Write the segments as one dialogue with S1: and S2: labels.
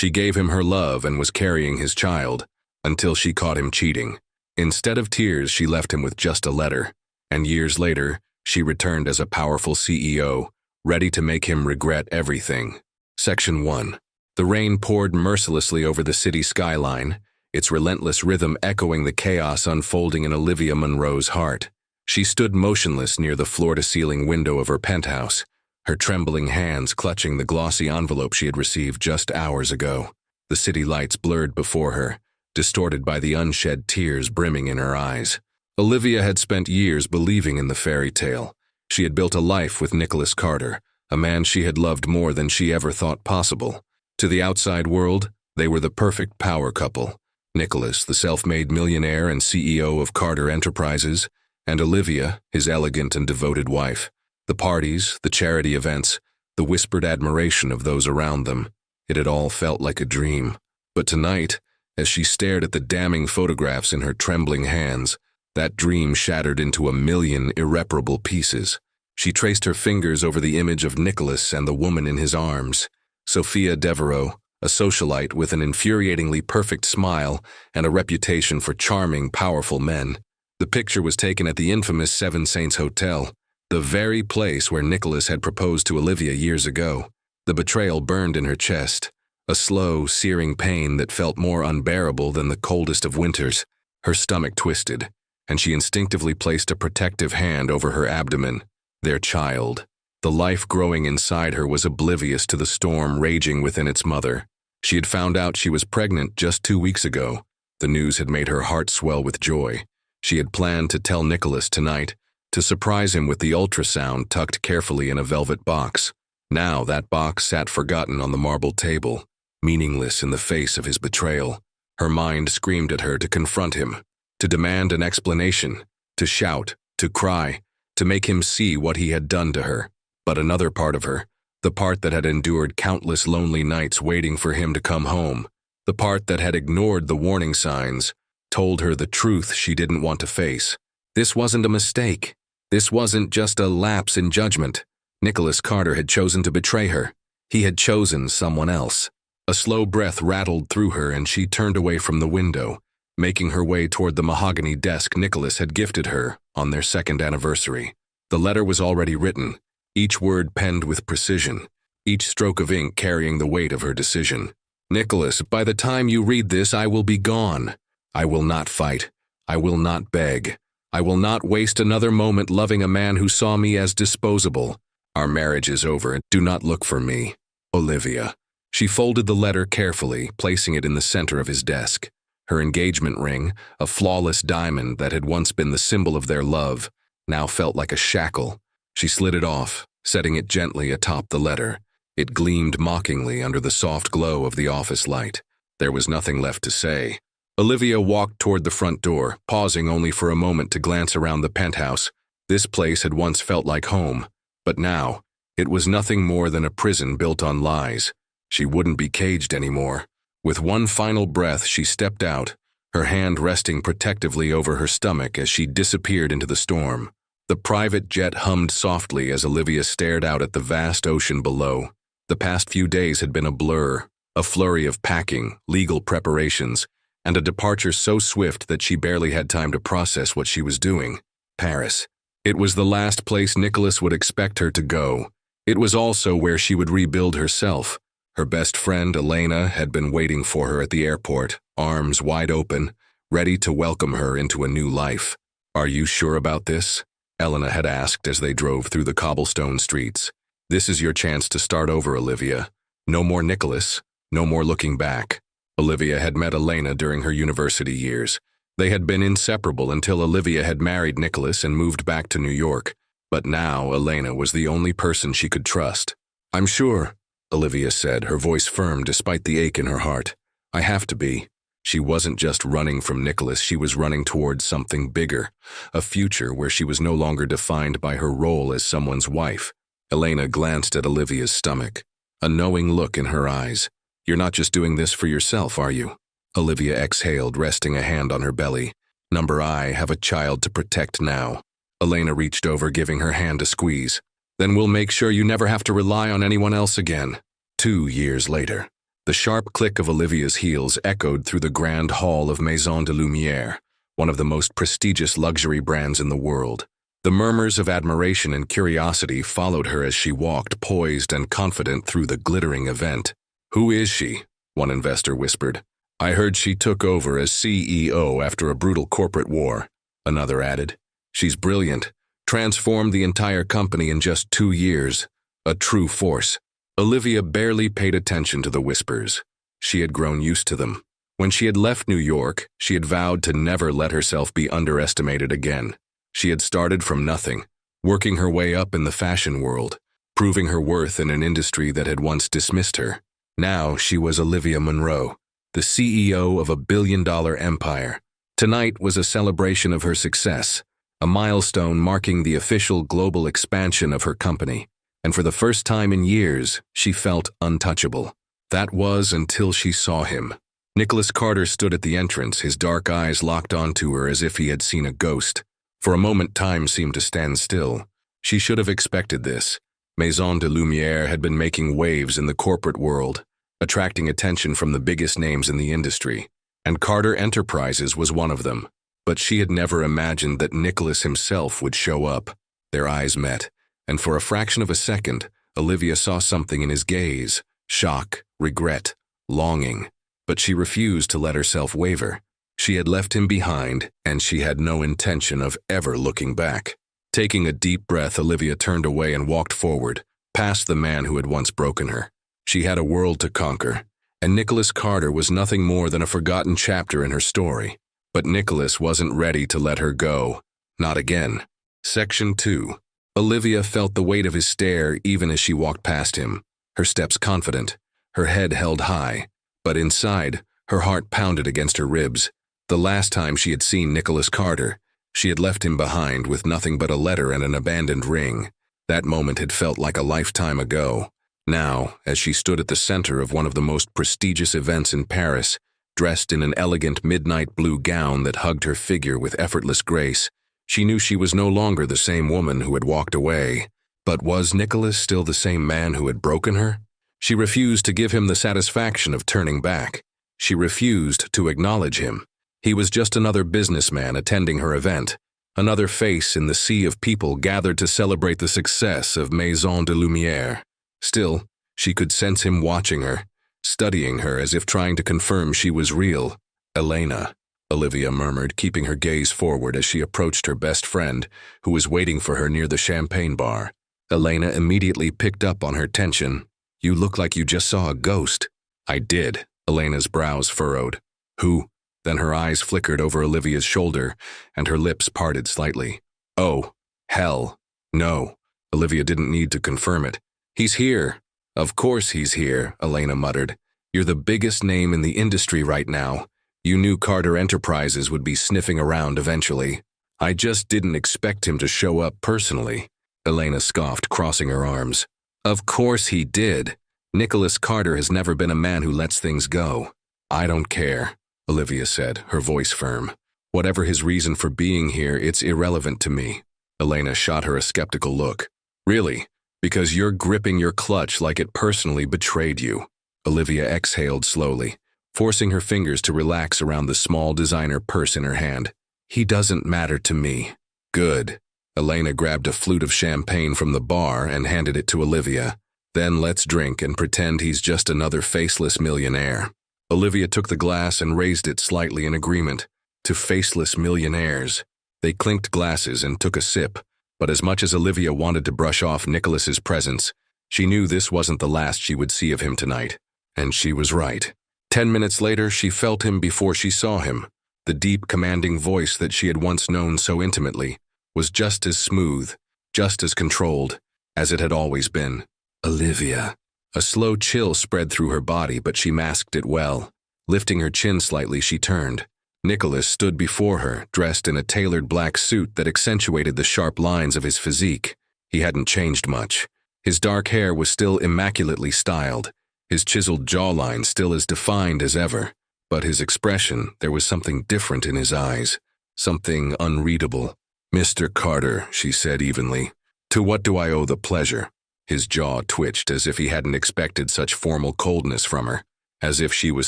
S1: She gave him her love and was carrying his child, until she caught him cheating. Instead of tears, she left him with just a letter, and years later, she returned as a powerful CEO, ready to make him regret everything. Section 1. The rain poured mercilessly over the city skyline, its relentless rhythm echoing the chaos unfolding in Olivia Munro's heart. She stood motionless near the floor-to-ceiling window of her penthouse, her trembling hands clutching the glossy envelope she had received just hours ago. The city lights blurred before her, distorted by the unshed tears brimming in her eyes. Olivia had spent years believing in the fairy tale. She had built a life with Nicholas Carter, a man she had loved more than she ever thought possible. To the outside world, they were the perfect power couple. Nicholas, the self-made millionaire and CEO of Carter Enterprises, and Olivia, his elegant and devoted wife. The parties, the charity events, the whispered admiration of those around them. It had all felt like a dream. But tonight, as she stared at the damning photographs in her trembling hands, that dream shattered into a million irreparable pieces. She traced her fingers over the image of Nicholas and the woman in his arms. Sophia Devereaux, a socialite with an infuriatingly perfect smile and a reputation for charming, powerful men. The picture was taken at the infamous Seven Saints Hotel, the very place where Nicholas had proposed to Olivia years ago. The betrayal burned in her chest, a slow, searing pain that felt more unbearable than the coldest of winters. Her stomach twisted, and she instinctively placed a protective hand over her abdomen. Their child. The life growing inside her was oblivious to the storm raging within its mother. She had found out she was pregnant just 2 weeks ago. The news had made her heart swell with joy. She had planned to tell Nicholas tonight, to surprise him with the ultrasound tucked carefully in a velvet box. Now that box sat forgotten on the marble table, meaningless in the face of his betrayal. Her mind screamed at her to confront him, to demand an explanation, to shout, to cry, to make him see what he had done to her. But another part of her, the part that had endured countless lonely nights waiting for him to come home, the part that had ignored the warning signs, told her the truth she didn't want to face. This wasn't a mistake. This wasn't just a lapse in judgment. Nicholas Carter had chosen to betray her. He had chosen someone else. A slow breath rattled through her and she turned away from the window, making her way toward the mahogany desk Nicholas had gifted her on their second anniversary. The letter was already written, each word penned with precision, each stroke of ink carrying the weight of her decision. Nicholas, by the time you read this, I will be gone. I will not fight. I will not beg. I will not waste another moment loving a man who saw me as disposable. Our marriage is over. Do not look for me. Olivia. She folded the letter carefully, placing it in the center of his desk. Her engagement ring, a flawless diamond that had once been the symbol of their love, now felt like a shackle. She slid it off, setting it gently atop the letter. It gleamed mockingly under the soft glow of the office light. There was nothing left to say. Olivia walked toward the front door, pausing only for a moment to glance around the penthouse. This place had once felt like home, but now, it was nothing more than a prison built on lies. She wouldn't be caged anymore. With one final breath, she stepped out, her hand resting protectively over her stomach as she disappeared into the storm. The private jet hummed softly as Olivia stared out at the vast ocean below. The past few days had been a blur, a flurry of packing, legal preparations, and a departure so swift that she barely had time to process what she was doing. Paris. It was the last place Nicholas would expect her to go. It was also where she would rebuild herself. Her best friend, Elena, had been waiting for her at the airport, arms wide open, ready to welcome her into a new life. Are you sure about this? Elena had asked as they drove through the cobblestone streets. This is your chance to start over, Olivia. No more Nicholas, no more looking back. Olivia had met Elena during her university years. They had been inseparable until Olivia had married Nicholas and moved back to New York. But now Elena was the only person she could trust. I'm sure, Olivia said, her voice firm despite the ache in her heart. I have to be. She wasn't just running from Nicholas, she was running towards something bigger, a future where she was no longer defined by her role as someone's wife. Elena glanced at Olivia's stomach, a knowing look in her eyes. You're not just doing this for yourself, are you? Olivia exhaled, resting a hand on her belly. I have a child to protect now. Elena reached over, giving her hand a squeeze. Then we'll make sure you never have to rely on anyone else again. 2 years later. The sharp click of Olivia's heels echoed through the grand hall of Maison de Lumière, one of the most prestigious luxury brands in the world. The murmurs of admiration and curiosity followed her as she walked poised and confident through the glittering event. "Who is she?" one investor whispered. "I heard she took over as CEO after a brutal corporate war," another added. "She's brilliant, transformed the entire company in just 2 years. A true force." Olivia barely paid attention to the whispers. She had grown used to them. When she had left New York, she had vowed to never let herself be underestimated again. She had started from nothing, working her way up in the fashion world, proving her worth in an industry that had once dismissed her. Now she was Olivia Monroe, the CEO of a billion-dollar empire. Tonight was a celebration of her success, a milestone marking the official global expansion of her company. And for the first time in years, she felt untouchable. That was until she saw him. Nicholas Carter stood at the entrance, his dark eyes locked onto her as if he had seen a ghost. For a moment, time seemed to stand still. She should have expected this. Maison de Lumière had been making waves in the corporate world, attracting attention from the biggest names in the industry, and Carter Enterprises was one of them. But she had never imagined that Nicholas himself would show up. Their eyes met, and for a fraction of a second, Olivia saw something in his gaze: shock, regret, longing. But she refused to let herself waver. She had left him behind, and she had no intention of ever looking back. Taking a deep breath, Olivia turned away and walked forward, past the man who had once broken her. She had a world to conquer, and Nicholas Carter was nothing more than a forgotten chapter in her story. But Nicholas wasn't ready to let her go. Not again. Section 2. Olivia felt the weight of his stare even as she walked past him, her steps confident, her head held high. But inside, her heart pounded against her ribs. The last time she had seen Nicholas Carter, she had left him behind with nothing but a letter and an abandoned ring. That moment had felt like a lifetime ago. Now, as she stood at the center of one of the most prestigious events in Paris, dressed in an elegant midnight blue gown that hugged her figure with effortless grace, she knew she was no longer the same woman who had walked away. But was Nicholas still the same man who had broken her? She refused to give him the satisfaction of turning back. She refused to acknowledge him. He was just another businessman attending her event, another face in the sea of people gathered to celebrate the success of Maison de Lumière. Still, she could sense him watching her, studying her as if trying to confirm she was real. "Elena," Olivia murmured, keeping her gaze forward as she approached her best friend, who was waiting for her near the champagne bar. Elena immediately picked up on her tension. "You look like you just saw a ghost." "I did," Elena's brows furrowed. "Who?" Then her eyes flickered over Olivia's shoulder, and her lips parted slightly. "Oh, hell, no." Olivia didn't need to confirm it. "He's here." "Of course he's here," Elena muttered. "You're the biggest name in the industry right now. You knew Carter Enterprises would be sniffing around eventually." "I just didn't expect him to show up personally," Elena scoffed, crossing her arms. "Of course he did. Nicholas Carter has never been a man who lets things go." "I don't care," Olivia said, her voice firm. "Whatever his reason for being here, it's irrelevant to me." Elena shot her a skeptical look. "Really? Because you're gripping your clutch like it personally betrayed you." Olivia exhaled slowly, forcing her fingers to relax around the small designer purse in her hand. "He doesn't matter to me." "Good." Elena grabbed a flute of champagne from the bar and handed it to Olivia. "Then let's drink and pretend he's just another faceless millionaire." Olivia took the glass and raised it slightly in agreement. To faceless millionaires. They clinked glasses and took a sip, but as much as Olivia wanted to brush off Nicholas's presence, she knew this wasn't the last she would see of him tonight. And she was right. 10 minutes later, she felt him before she saw him. The deep, commanding voice that she had once known so intimately was just as smooth, just as controlled, as it had always been. "Olivia." A slow chill spread through her body, but she masked it well. Lifting her chin slightly, she turned. Nicholas stood before her, dressed in a tailored black suit that accentuated the sharp lines of his physique. He hadn't changed much. His dark hair was still immaculately styled, his chiseled jawline still as defined as ever. But his expression, there was something different in his eyes, something unreadable. "Mr. Carter," she said evenly, "to what do I owe the pleasure?" His jaw twitched as if he hadn't expected such formal coldness from her. as if she was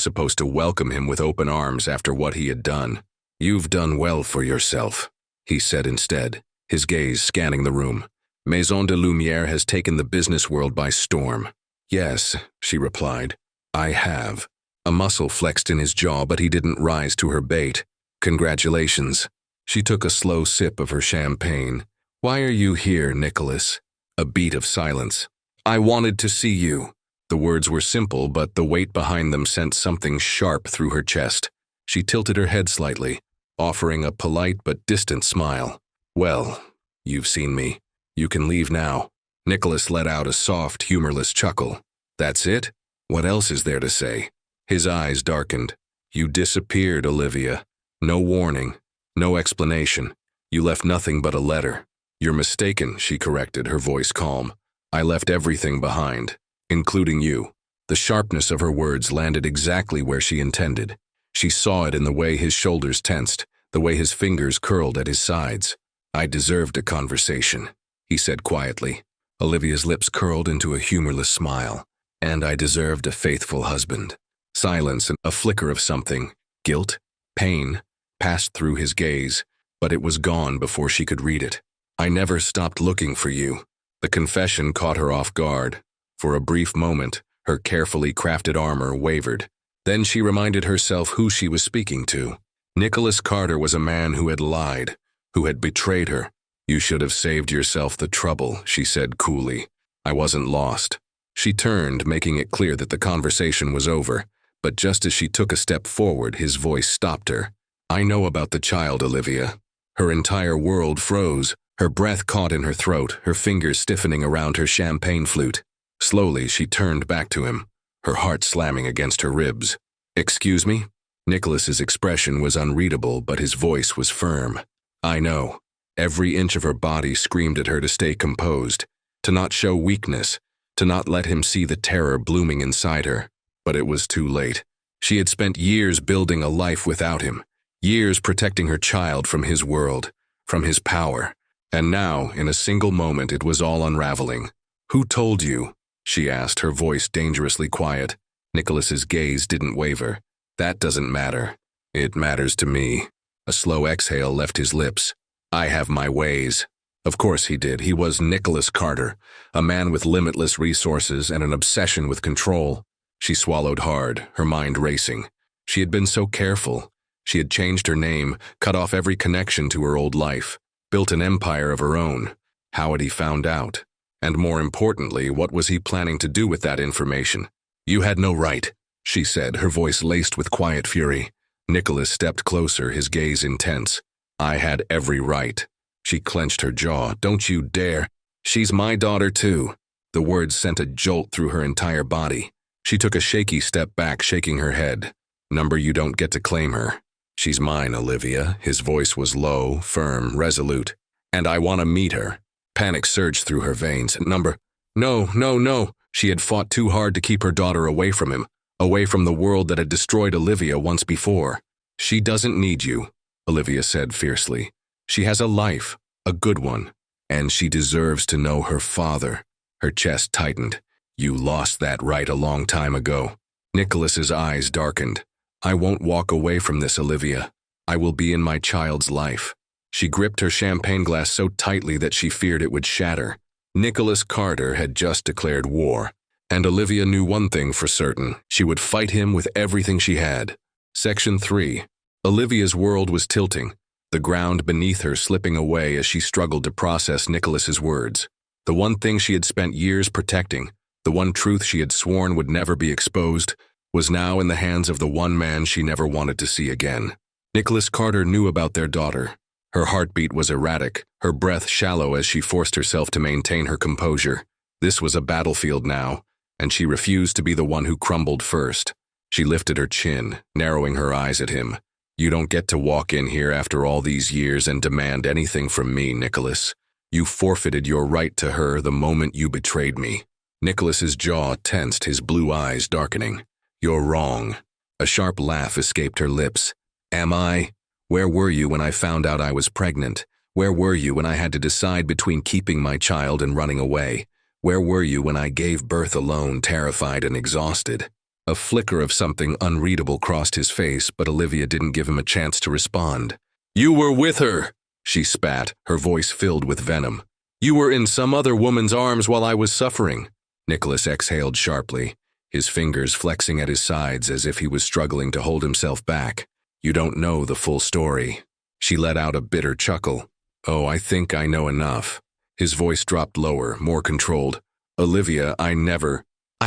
S1: supposed to welcome him with open arms after what he had done. "You've done well for yourself," he said instead, his gaze scanning the room. "Maison de Lumière has taken the business world by storm." "Yes," she replied, "I have." A muscle flexed in his jaw, but he didn't rise to her bait. "Congratulations." She took a slow sip of her champagne. "Why are you here, Nicholas?" A beat of silence. "I wanted to see you." The words were simple, but the weight behind them sent something sharp through her chest. She tilted her head slightly, offering a polite but distant smile. "Well, you've seen me. You can leave now." Nicholas let out a soft, humorless chuckle. "That's it? What else is there to say?" His eyes darkened. "You disappeared, Olivia. No warning, no explanation. You left nothing but a letter." "You're mistaken," she corrected, her voice calm. "I left everything behind, including you." The sharpness of her words landed exactly where she intended. She saw it in the way his shoulders tensed, the way his fingers curled at his sides. "I deserved a conversation," he said quietly. Olivia's lips curled into a humorless smile. "And I deserved a faithful husband." Silence and a flicker of something, guilt, pain, passed through his gaze, but it was gone before she could read it. "I never stopped looking for you." The confession caught her off guard. For a brief moment, her carefully crafted armor wavered. Then she reminded herself who she was speaking to. Nicholas Carter was a man who had lied, who had betrayed her. "You should have saved yourself the trouble," she said coolly. "I wasn't lost." She turned, making it clear that the conversation was over, but just as she took a step forward, his voice stopped her. "I know about the child, Olivia." Her entire world froze, her breath caught in her throat, her fingers stiffening around her champagne flute. Slowly, she turned back to him, her heart slamming against her ribs. "Excuse me?" Nicholas's expression was unreadable, but his voice was firm. "I know." Every inch of her body screamed at her to stay composed, to not show weakness, to not let him see the terror blooming inside her. But it was too late. She had spent years building a life without him, years protecting her child from his world, from his power. And now, in a single moment, it was all unraveling. "Who told you?" she asked, her voice dangerously quiet. Nicholas's gaze didn't waver. "That doesn't matter." "It matters to me." A slow exhale left his lips. "I have my ways." Of course he did. He was Nicholas Carter, a man with limitless resources and an obsession with control. She swallowed hard, her mind racing. She had been so careful. She had changed her name, cut off every connection to her old life, built an empire of her own. How had he found out? And more importantly, what was he planning to do with that information? "You had no right," she said, her voice laced with quiet fury. Nicholas stepped closer, his gaze intense. "I had every right." She clenched her jaw. "Don't you dare." "She's my daughter too." The words sent a jolt through her entire body. She took a shaky step back, shaking her head. "Number, you don't get to claim her." "She's mine, Olivia." His voice was low, firm, resolute. "And I want to meet her." Panic surged through her veins. "Number, no, no, no." She had fought too hard to keep her daughter away from him, away from the world that had destroyed Olivia once before. "She doesn't need you," Olivia said fiercely. "She has a life, a good one, and she deserves to know her father." Her chest tightened. "You lost that right a long time ago." Nicholas's eyes darkened. "I won't walk away from this, Olivia. I will be in my child's life." She gripped her champagne glass so tightly that she feared it would shatter. Nicholas Carter had just declared war, and Olivia knew one thing for certain: she would fight him with everything she had. Section 3. Olivia's world was tilting, the ground beneath her slipping away as she struggled to process Nicholas's words. The one thing she had spent years protecting, the one truth she had sworn would never be exposed, was now in the hands of the one man she never wanted to see again. Nicholas Carter knew about their daughter. Her heartbeat was erratic, her breath shallow as she forced herself to maintain her composure. This was a battlefield now, and she refused to be the one who crumbled first. She lifted her chin, narrowing her eyes at him. "You don't get to walk in here after all these years and demand anything from me, Nicholas. You forfeited your right to her the moment you betrayed me." Nicholas's jaw tensed, his blue eyes darkening. "You're wrong." A sharp laugh escaped her lips. "Am I? Where were you when I found out I was pregnant? Where were you when I had to decide between keeping my child and running away? Where were you when I gave birth alone, terrified and exhausted?" A flicker of something unreadable crossed his face, but Olivia didn't give him a chance to respond. "You were with her," she spat, her voice filled with venom. "You were in some other woman's arms while I was suffering." Nicholas exhaled sharply, his fingers flexing at his sides as if he was struggling to hold himself back. "You don't know the full story." She let out a bitter chuckle. "Oh, I think I know enough." His voice dropped lower, more controlled. "Olivia, I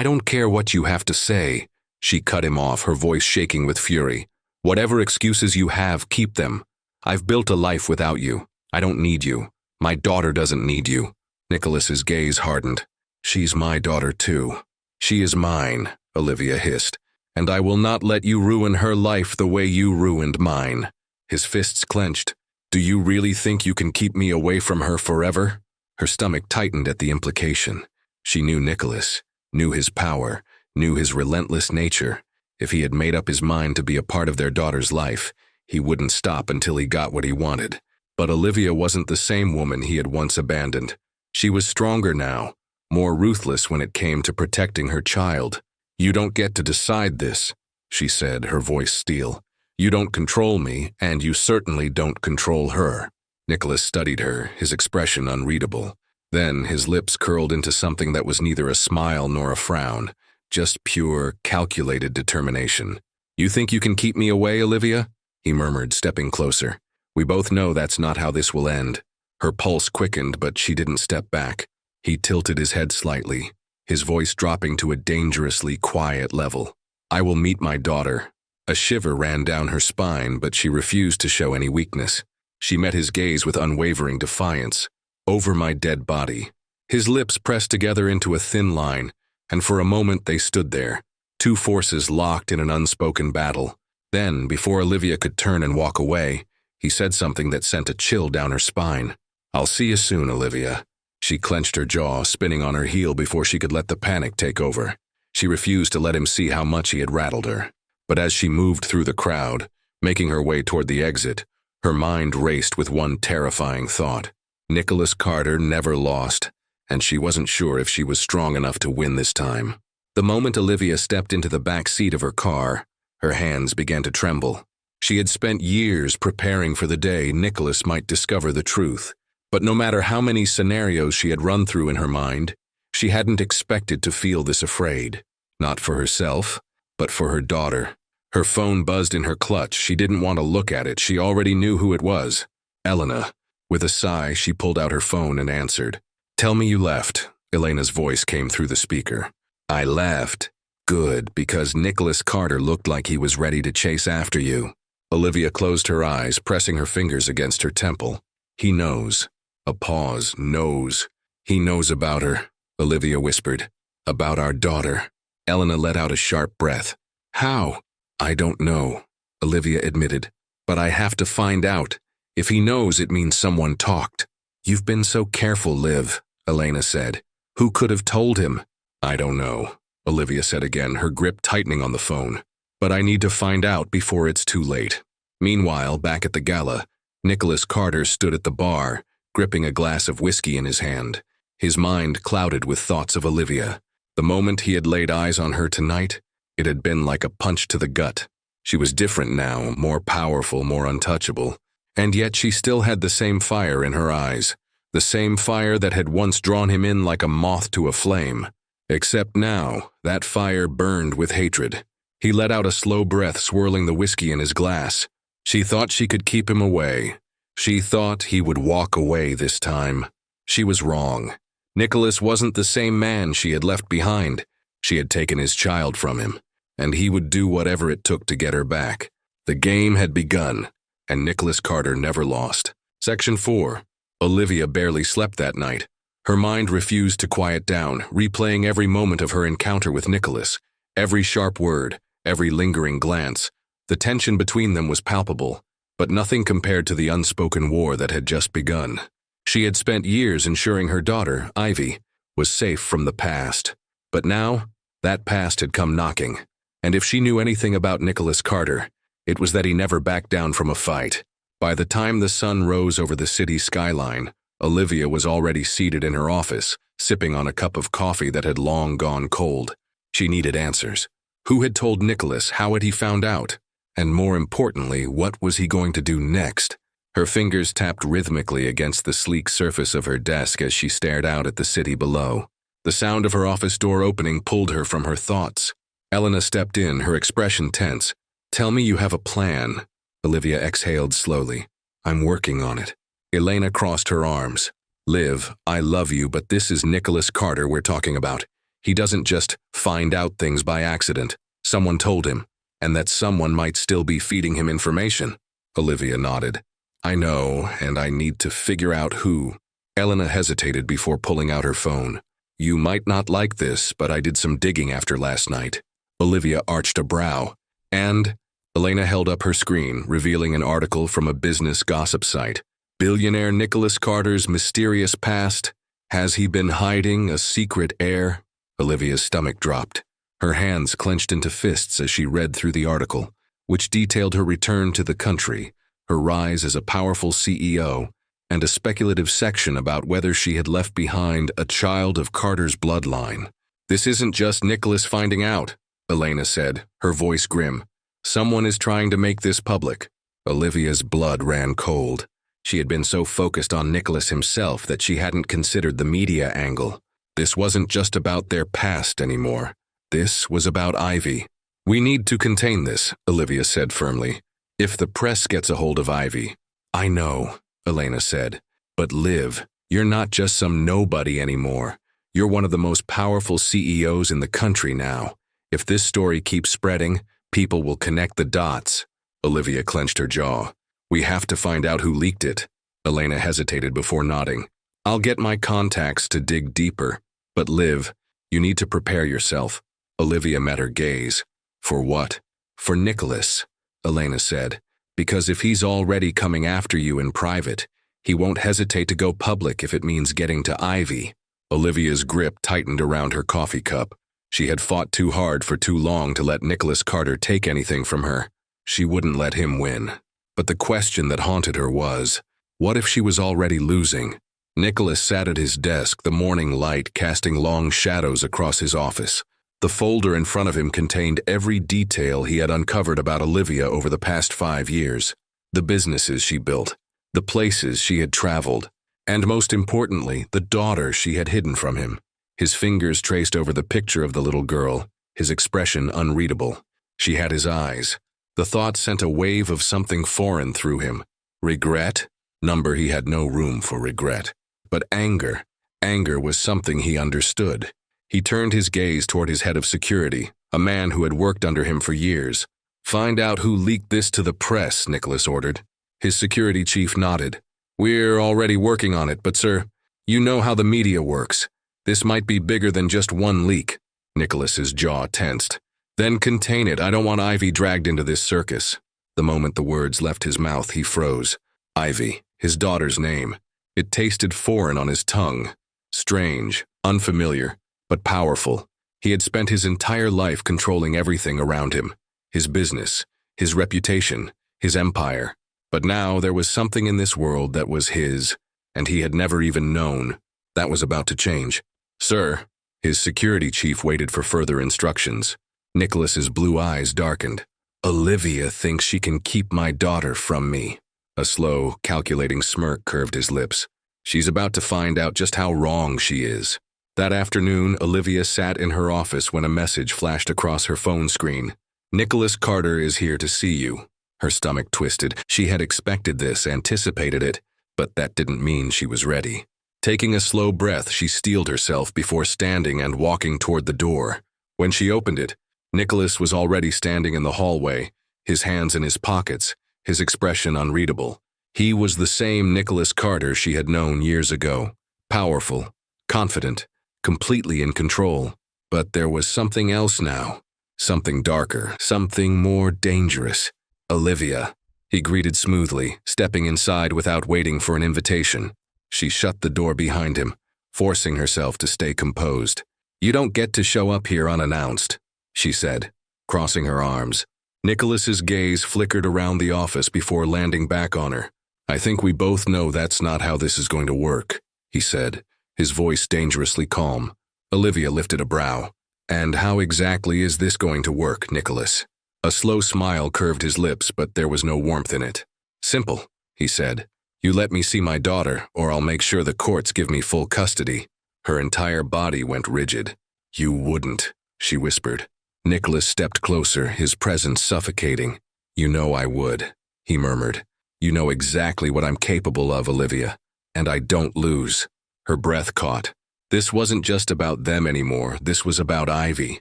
S1: don't care what you have to say." She cut him off, her voice shaking with fury. "Whatever excuses you have, keep them. I've built a life without you. I don't need you. My daughter doesn't need you." Nicholas's gaze hardened. "She's my daughter too." "She is mine," Olivia hissed, "and I will not let you ruin her life the way you ruined mine." His fists clenched. "Do you really think you can keep me away from her forever?" Her stomach tightened at the implication. She knew Nicholas, knew his power, knew his relentless nature. If he had made up his mind to be a part of their daughter's life, he wouldn't stop until he got what he wanted. But Olivia wasn't the same woman he had once abandoned. She was stronger now, more ruthless when it came to protecting her child. "You don't get to decide this," she said, her voice steel. "You don't control me, and you certainly don't control her." Nicholas studied her, his expression unreadable. Then his lips curled into something that was neither a smile nor a frown, just pure, calculated determination. "You think you can keep me away, Olivia?" he murmured, stepping closer. "We both know that's not how this will end." Her pulse quickened, but she didn't step back. He tilted his head slightly, his voice dropping to a dangerously quiet level. "I will meet my daughter." A shiver ran down her spine, but she refused to show any weakness. She met his gaze with unwavering defiance. "Over my dead body." His lips pressed together into a thin line, and for a moment they stood there, two forces locked in an unspoken battle. Then, before Olivia could turn and walk away, he said something that sent a chill down her spine. "I'll see you soon, Olivia." She clenched her jaw, spinning on her heel before she could let the panic take over. She refused to let him see how much he had rattled her. But as she moved through the crowd, making her way toward the exit, her mind raced with one terrifying thought. Nicholas Carter never lost, and she wasn't sure if she was strong enough to win this time. The moment Olivia stepped into the back seat of her car, her hands began to tremble. She had spent years preparing for the day Nicholas might discover the truth. But no matter how many scenarios she had run through in her mind, she hadn't expected to feel this afraid. Not for herself, but for her daughter. Her phone buzzed in her clutch. She didn't want to look at it. She already knew who it was. Elena. With a sigh, she pulled out her phone and answered. "Tell me you left." Elena's voice came through the speaker. "I left. Good, because Nicholas Carter looked like he was ready to chase after you." Olivia closed her eyes, pressing her fingers against her temple. "He knows." A pause. "Knows. He knows about her," Olivia whispered. "About our daughter." Elena let out a sharp breath. "How?" "I don't know," Olivia admitted. "But I have to find out. If he knows, it means someone talked." "You've been so careful, Liv," Elena said. "Who could have told him?" "I don't know," Olivia said again, her grip tightening on the phone. "But I need to find out before it's too late." Meanwhile, back at the gala, Nicholas Carter stood at the bar, gripping a glass of whiskey in his hand, his mind clouded with thoughts of Olivia. The moment he had laid eyes on her tonight, it had been like a punch to the gut. She was different now, more powerful, more untouchable. And yet she still had the same fire in her eyes, the same fire that had once drawn him in like a moth to a flame. Except now, that fire burned with hatred. He let out a slow breath, swirling the whiskey in his glass. She thought she could keep him away. She thought he would walk away this time. She was wrong. Nicholas wasn't the same man she had left behind. She had taken his child from him, and he would do whatever it took to get her back. The game had begun, and Nicholas Carter never lost. Section 4. Olivia barely slept that night. Her mind refused to quiet down, replaying every moment of her encounter with Nicholas, every sharp word, every lingering glance. The tension between them was palpable, but nothing compared to the unspoken war that had just begun. She had spent years ensuring her daughter, Ivy, was safe from the past. But now, that past had come knocking, and if she knew anything about Nicholas Carter, it was that he never backed down from a fight. By the time the sun rose over the city skyline, Olivia was already seated in her office, sipping on a cup of coffee that had long gone cold. She needed answers. Who had told Nicholas? How had he found out? And more importantly, what was he going to do next? Her fingers tapped rhythmically against the sleek surface of her desk as she stared out at the city below. The sound of her office door opening pulled her from her thoughts. Elena stepped in, her expression tense. "Tell me you have a plan." Olivia exhaled slowly. "I'm working on it." Elena crossed her arms. "Liv, I love you, but this is Nicholas Carter we're talking about. He doesn't just find out things by accident. Someone told him, and that someone might still be feeding him information." Olivia nodded. "I know, and I need to figure out who." Elena hesitated before pulling out her phone. "You might not like this, but I did some digging after last night." Olivia arched a brow. "And?" Elena held up her screen, revealing an article from a business gossip site. "Billionaire Nicholas Carter's mysterious past. Has he been hiding a secret heir?" Olivia's stomach dropped. Her hands clenched into fists as she read through the article, which detailed her return to the country, her rise as a powerful CEO, and a speculative section about whether she had left behind a child of Carter's bloodline. "This isn't just Nicholas finding out," Elena said, her voice grim. "Someone is trying to make this public." Olivia's blood ran cold. She had been so focused on Nicholas himself that she hadn't considered the media angle. This wasn't just about their past anymore. This was about Ivy. "We need to contain this," Olivia said firmly. "If the press gets a hold of Ivy—" "I know," Elena said. "But Liv, you're not just some nobody anymore. You're one of the most powerful CEOs in the country now. If this story keeps spreading, people will connect the dots." Olivia clenched her jaw. "We have to find out who leaked it." Elena hesitated before nodding. "I'll get my contacts to dig deeper. But Liv, you need to prepare yourself." Olivia met her gaze. "For what?" "For Nicholas," Elena said. "Because if he's already coming after you in private, he won't hesitate to go public if it means getting to Ivy." Olivia's grip tightened around her coffee cup. She had fought too hard for too long to let Nicholas Carter take anything from her. She wouldn't let him win. But the question that haunted her was, what if she was already losing? Nicholas sat at his desk, the morning light casting long shadows across his office. The folder in front of him contained every detail he had uncovered about Olivia over the past 5 years. The businesses she built, the places she had traveled, and most importantly, the daughter she had hidden from him. His fingers traced over the picture of the little girl, his expression unreadable. She had his eyes. The thought sent a wave of something foreign through him. Regret? He had no room for regret. But anger. Anger was something he understood. He turned his gaze toward his head of security, a man who had worked under him for years. "Find out who leaked this to the press," Nicholas ordered. His security chief nodded. "We're already working on it, but sir, you know how the media works. This might be bigger than just one leak." Nicholas's jaw tensed. "Then contain it. I don't want Ivy dragged into this circus." The moment the words left his mouth, he froze. Ivy, his daughter's name. It tasted foreign on his tongue. Strange, unfamiliar, but powerful. He had spent his entire life controlling everything around him. His business, his reputation, his empire. But now there was something in this world that was his, and he had never even known. That was about to change. "Sir," his security chief waited for further instructions. Nicholas's blue eyes darkened. "Olivia thinks she can keep my daughter from me." A slow, calculating smirk curved his lips. "She's about to find out just how wrong she is." That afternoon, Olivia sat in her office when a message flashed across her phone screen. "Nicholas Carter is here to see you." Her stomach twisted. She had expected this, anticipated it, but that didn't mean she was ready. Taking a slow breath, she steeled herself before standing and walking toward the door. When she opened it, Nicholas was already standing in the hallway, his hands in his pockets, his expression unreadable. He was the same Nicholas Carter she had known years ago. Powerful, confident, completely in control. But there was something else now. Something darker, something more dangerous. "Olivia," he greeted smoothly, stepping inside without waiting for an invitation. She shut the door behind him, forcing herself to stay composed. "You don't get to show up here unannounced," she said, crossing her arms. Nicholas's gaze flickered around the office before landing back on her. "I think we both know that's not how this is going to work," he said, his voice dangerously calm. Olivia lifted a brow. And how exactly is this going to work, Nicholas? A slow smile curved his lips, but there was no warmth in it. Simple, he said. You let me see my daughter, or I'll make sure the courts give me full custody. Her entire body went rigid. You wouldn't, she whispered. Nicholas stepped closer, his presence suffocating. You know I would, he murmured. You know exactly what I'm capable of, Olivia. And I don't lose. Her breath caught. This wasn't just about them anymore, this was about Ivy.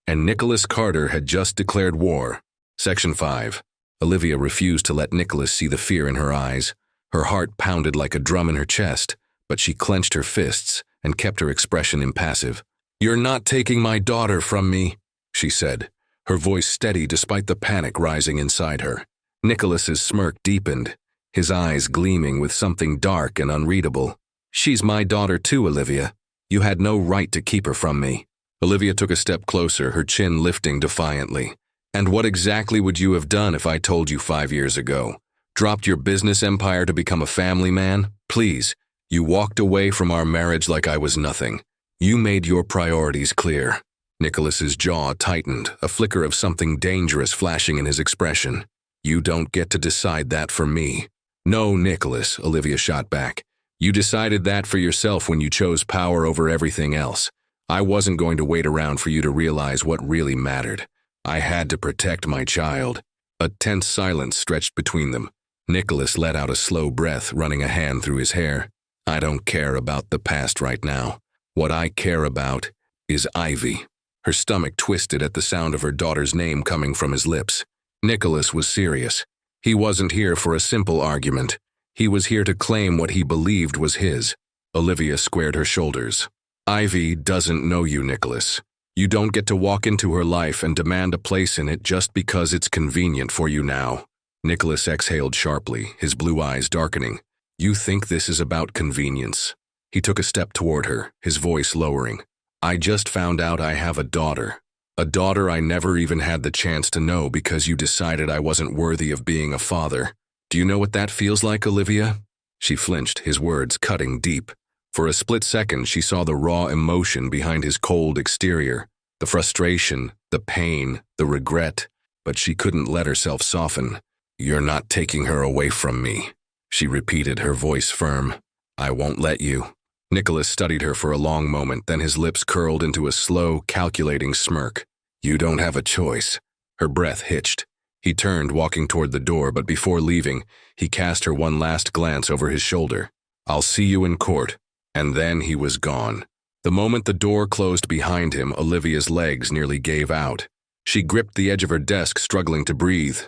S1: And Nicholas Carter had just declared war. Section 5. Olivia refused to let Nicholas see the fear in her eyes. Her heart pounded like a drum in her chest, but she clenched her fists and kept her expression impassive. You're not taking my daughter from me, she said, her voice steady despite the panic rising inside her. Nicholas's smirk deepened, his eyes gleaming with something dark and unreadable. She's my daughter too, Olivia. You had no right to keep her from me. Olivia took a step closer, her chin lifting defiantly. And what exactly would you have done if I told you 5 years ago? Dropped your business empire to become a family man? Please, you walked away from our marriage like I was nothing. You made your priorities clear. Nicholas's jaw tightened, a flicker of something dangerous flashing in his expression. You don't get to decide that for me. No, Nicholas, Olivia shot back. You decided that for yourself when you chose power over everything else. I wasn't going to wait around for you to realize what really mattered. I had to protect my child. A tense silence stretched between them. Nicholas let out a slow breath, running a hand through his hair. I don't care about the past right now. What I care about is Ivy. Her stomach twisted at the sound of her daughter's name coming from his lips. Nicholas was serious. He wasn't here for a simple argument. He was here to claim what he believed was his. Olivia squared her shoulders. Ivy doesn't know you, Nicholas. You don't get to walk into her life and demand a place in it just because it's convenient for you now. Nicholas exhaled sharply, his blue eyes darkening. You think this is about convenience? He took a step toward her, his voice lowering. I just found out I have a daughter. A daughter I never even had the chance to know because you decided I wasn't worthy of being a father. Do you know what that feels like, Olivia? She flinched, his words cutting deep. For a split second, she saw the raw emotion behind his cold exterior, the frustration, the pain, the regret, but she couldn't let herself soften. You're not taking her away from me, she repeated, her voice firm. I won't let you. Nicholas studied her for a long moment, then his lips curled into a slow, calculating smirk. You don't have a choice. Her breath hitched. He turned, walking toward the door, but before leaving, he cast her one last glance over his shoulder. I'll see you in court. And then he was gone. The moment the door closed behind him, Olivia's legs nearly gave out. She gripped the edge of her desk, struggling to breathe.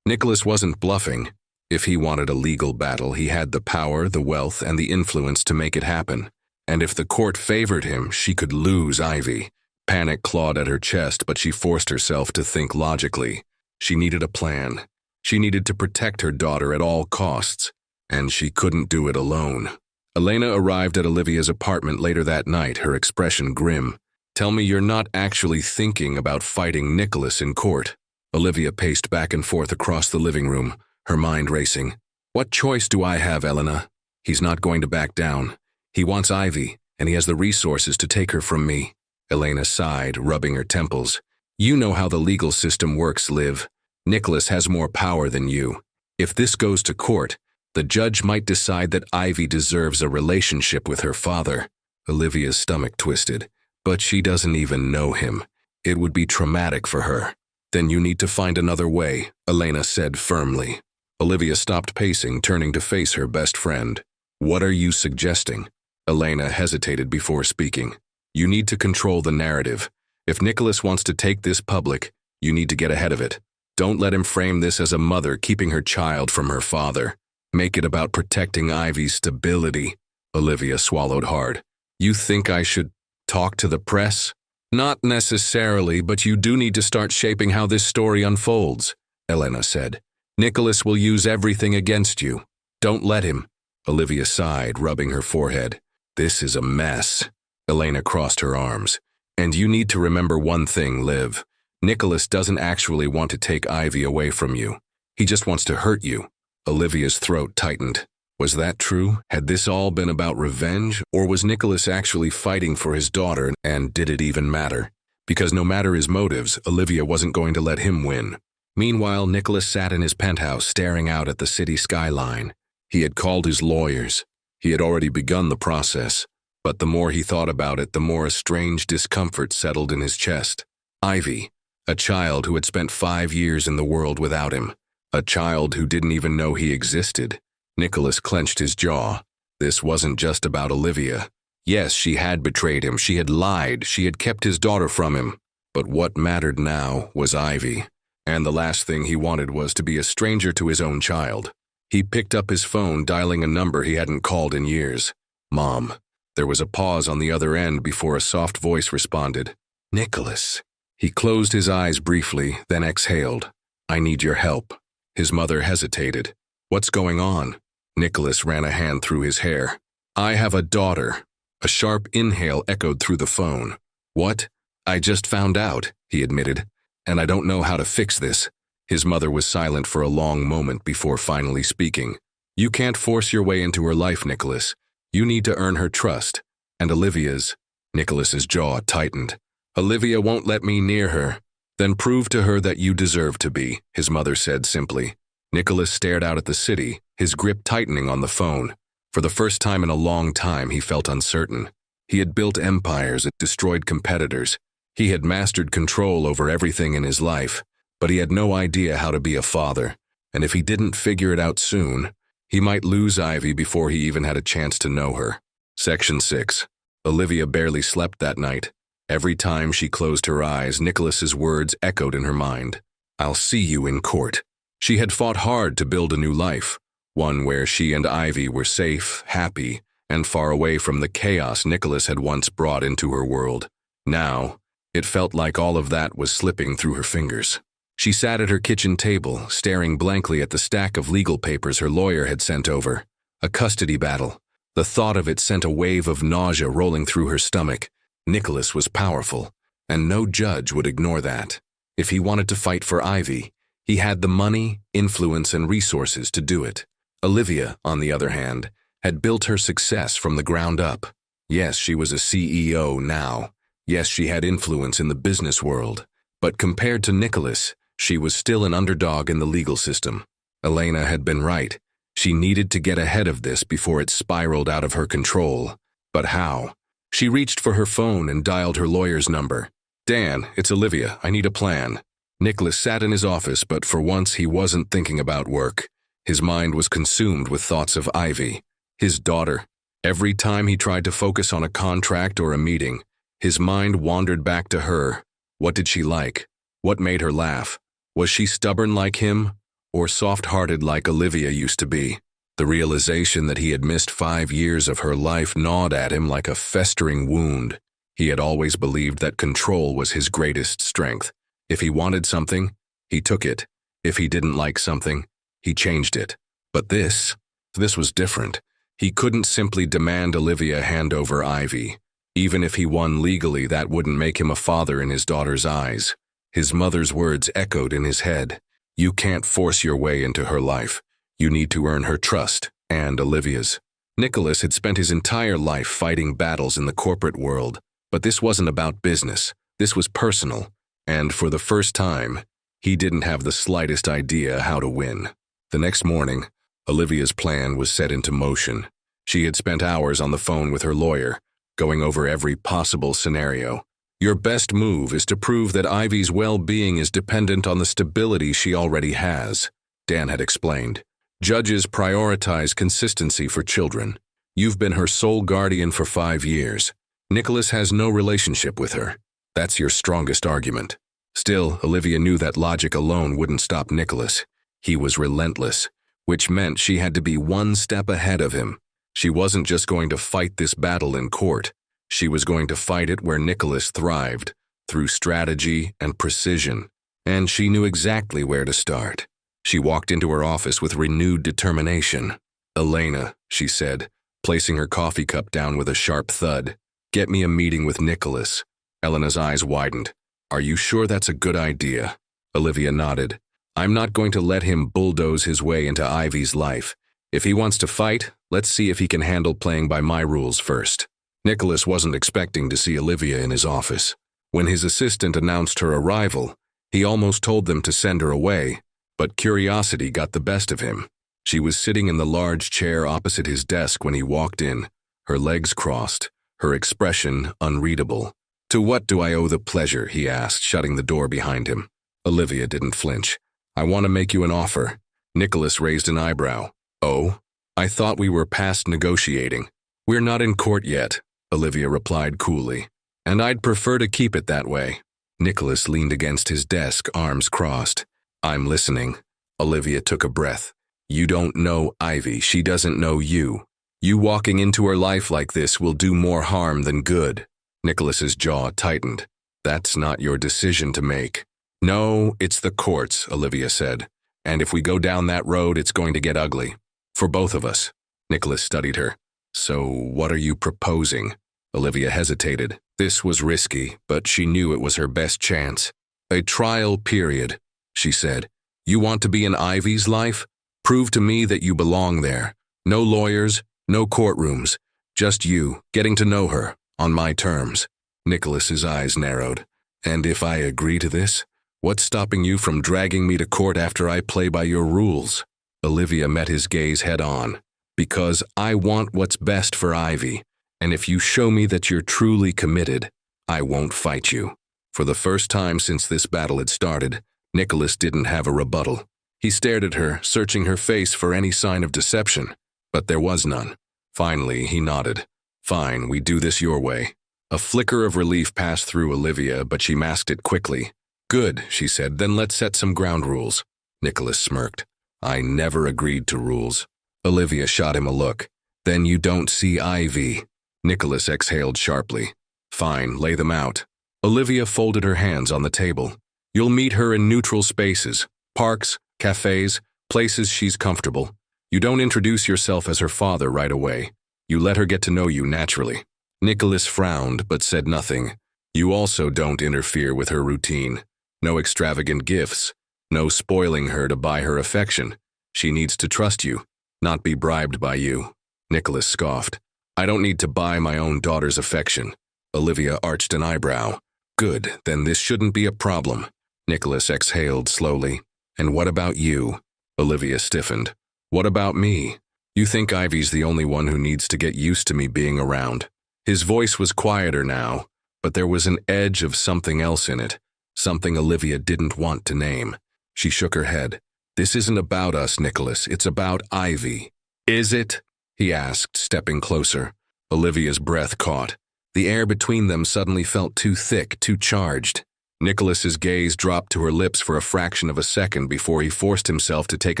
S1: Nicholas wasn't bluffing. If he wanted a legal battle, he had the power, the wealth, and the influence to make it happen. And if the court favored him, she could lose Ivy. Panic clawed at her chest, but she forced herself to think logically. She needed a plan. She needed to protect her daughter at all costs. And she couldn't do it alone. Elena arrived at Olivia's apartment later that night, her expression grim. Tell me you're not actually thinking about fighting Nicholas in court. Olivia paced back and forth across the living room, her mind racing. What choice do I have, Elena? He's not going to back down. He wants Ivy, and he has the resources to take her from me. Elena sighed, rubbing her temples. You know how the legal system works, Liv. Nicholas has more power than you. If this goes to court, the judge might decide that Ivy deserves a relationship with her father. Olivia's stomach twisted. But she doesn't even know him. It would be traumatic for her. Then you need to find another way, Elena said firmly. Olivia stopped pacing, turning to face her best friend. What are you suggesting? Elena hesitated before speaking. You need to control the narrative. If Nicholas wants to take this public, you need to get ahead of it. Don't let him frame this as a mother keeping her child from her father. Make it about protecting Ivy's stability. Olivia swallowed hard. You think I should talk to the press? Not necessarily, but you do need to start shaping how this story unfolds, Elena said. Nicholas will use everything against you. Don't let him. Olivia sighed, rubbing her forehead. This is a mess. Elena crossed her arms. And you need to remember one thing, Liv. Nicholas doesn't actually want to take Ivy away from you. He just wants to hurt you. Olivia's throat tightened. Was that true? Had this all been about revenge? Or was Nicholas actually fighting for his daughter, and did it even matter? because no matter his motives, Olivia wasn't going to let him win. Meanwhile, Nicholas sat in his penthouse staring out at the city skyline. He had called his lawyers. He had already begun the process. But the more he thought about it, the more a strange discomfort settled in his chest. Ivy, a child who had spent 5 years in the world without him. A child who didn't even know he existed. Nicholas clenched his jaw. This wasn't just about Olivia. Yes, she had betrayed him, she had lied, she had kept his daughter from him. But what mattered now was Ivy. And the last thing he wanted was to be a stranger to his own child. He picked up his phone, dialing a number he hadn't called in years. Mom. There was a pause on the other end before a soft voice responded. Nicholas. He closed his eyes briefly, then exhaled. I need your help. His mother hesitated. What's going on? Nicholas ran a hand through his hair. I have a daughter. A sharp inhale echoed through the phone. What? I just found out, he admitted. And I don't know how to fix this. His mother was silent for a long moment before finally speaking. You can't force your way into her life, Nicholas. You need to earn her trust. And Olivia's. Nicholas's jaw tightened. Olivia won't let me near her. Then prove to her that you deserve to be, his mother said simply. Nicholas stared out at the city, his grip tightening on the phone. For the first time in a long time, he felt uncertain. He had built empires and destroyed competitors. He had mastered control over everything in his life, but he had no idea how to be a father. And if he didn't figure it out soon, he might lose Ivy before he even had a chance to know her. Section 6. Olivia barely slept that night. Every time she closed her eyes, Nicholas's words echoed in her mind. I'll see you in court. She had fought hard to build a new life, one where she and Ivy were safe, happy, and far away from the chaos Nicholas had once brought into her world. Now, it felt like all of that was slipping through her fingers. She sat at her kitchen table, staring blankly at the stack of legal papers her lawyer had sent over. A custody battle. The thought of it sent a wave of nausea rolling through her stomach. Nicholas was powerful, and no judge would ignore that. If he wanted to fight for Ivy, he had the money, influence, and resources to do it. Olivia, on the other hand, had built her success from the ground up. Yes, she was a CEO now. Yes, she had influence in the business world. But compared to Nicholas, she was still an underdog in the legal system. Elena had been right. She needed to get ahead of this before it spiraled out of her control. But how? She reached for her phone and dialed her lawyer's number. Dan, it's Olivia. I need a plan. Nicholas sat in his office, but for once he wasn't thinking about work. His mind was consumed with thoughts of Ivy, his daughter. Every time he tried to focus on a contract or a meeting, his mind wandered back to her. What did she like? What made her laugh? Was she stubborn like him, or soft-hearted like Olivia used to be? The realization that he had missed 5 years of her life gnawed at him like a festering wound. He had always believed that control was his greatest strength. If he wanted something, he took it. If he didn't like something, he changed it. But this was different. He couldn't simply demand Olivia hand over Ivy. Even if he won legally, that wouldn't make him a father in his daughter's eyes. His mother's words echoed in his head. You can't force your way into her life. You need to earn her trust, and Olivia's. Nicholas had spent his entire life fighting battles in the corporate world, but this wasn't about business. This was personal, and for the first time, he didn't have the slightest idea how to win. The next morning, Olivia's plan was set into motion. She had spent hours on the phone with her lawyer, going over every possible scenario. Your best move is to prove that Ivy's well-being is dependent on the stability she already has, Dan had explained. Judges prioritize consistency for children. You've been her sole guardian for 5 years. Nicholas has no relationship with her. That's your strongest argument. Still, Olivia knew that logic alone wouldn't stop Nicholas. He was relentless, which meant she had to be one step ahead of him. She wasn't just going to fight this battle in court. She was going to fight it where Nicholas thrived, through strategy and precision. And she knew exactly where to start. She walked into her office with renewed determination. Elena, she said, placing her coffee cup down with a sharp thud. Get me a meeting with Nicholas. Elena's eyes widened. Are you sure that's a good idea? Olivia nodded. I'm not going to let him bulldoze his way into Ivy's life. If he wants to fight, let's see if he can handle playing by my rules first. Nicholas wasn't expecting to see Olivia in his office. When his assistant announced her arrival, he almost told them to send her away, but curiosity got the best of him. She was sitting in the large chair opposite his desk when he walked in, her legs crossed, her expression unreadable. "To what do I owe the pleasure?" he asked, shutting the door behind him. Olivia didn't flinch. "I want to make you an offer." Nicholas raised an eyebrow. "Oh? I thought we were past negotiating." "We're not in court yet," Olivia replied coolly. "And I'd prefer to keep it that way." Nicholas leaned against his desk, arms crossed. "I'm listening." Olivia took a breath. "You don't know Ivy. She doesn't know you. You walking into her life like this will do more harm than good." Nicholas's jaw tightened. "That's not your decision to make." "No, it's the courts," Olivia said. "And if we go down that road, it's going to get ugly. For both of us." Nicholas studied her. "So what are you proposing?" Olivia hesitated. This was risky, but she knew it was her best chance. "A trial period," she said. "You want to be in Ivy's life? Prove to me that you belong there. No lawyers, no courtrooms. Just you, getting to know her, on my terms." Nicholas's eyes narrowed. "And if I agree to this? What's stopping you from dragging me to court after I play by your rules?" Olivia met his gaze head on. "Because I want what's best for Ivy, and if you show me that you're truly committed, I won't fight you." For the first time since this battle had started, Nicholas didn't have a rebuttal. He stared at her, searching her face for any sign of deception, but there was none. Finally, he nodded. "Fine, we do this your way." A flicker of relief passed through Olivia, but she masked it quickly. "Good," she said, "then let's set some ground rules." Nicholas smirked. "I never agreed to rules." Olivia shot him a look. "Then you don't see Ivy." Nicholas exhaled sharply. "Fine, lay them out." Olivia folded her hands on the table. "You'll meet her in neutral spaces, parks, cafes, places she's comfortable. You don't introduce yourself as her father right away. You let her get to know you naturally." Nicholas frowned but said nothing. "You also don't interfere with her routine. No extravagant gifts. No spoiling her to buy her affection. She needs to trust you, not be bribed by you." Nicholas scoffed. "I don't need to buy my own daughter's affection." Olivia arched an eyebrow. "Good, then this shouldn't be a problem." Nicholas exhaled slowly. "And what about you?" Olivia stiffened. "What about me? You think Ivy's the only one who needs to get used to me being around." His voice was quieter now, but there was an edge of something else in it, something Olivia didn't want to name. She shook her head. "This isn't about us, Nicholas. It's about Ivy." "Is it?" he asked, stepping closer. Olivia's breath caught. The air between them suddenly felt too thick, too charged. Nicholas's gaze dropped to her lips for a fraction of a second before he forced himself to take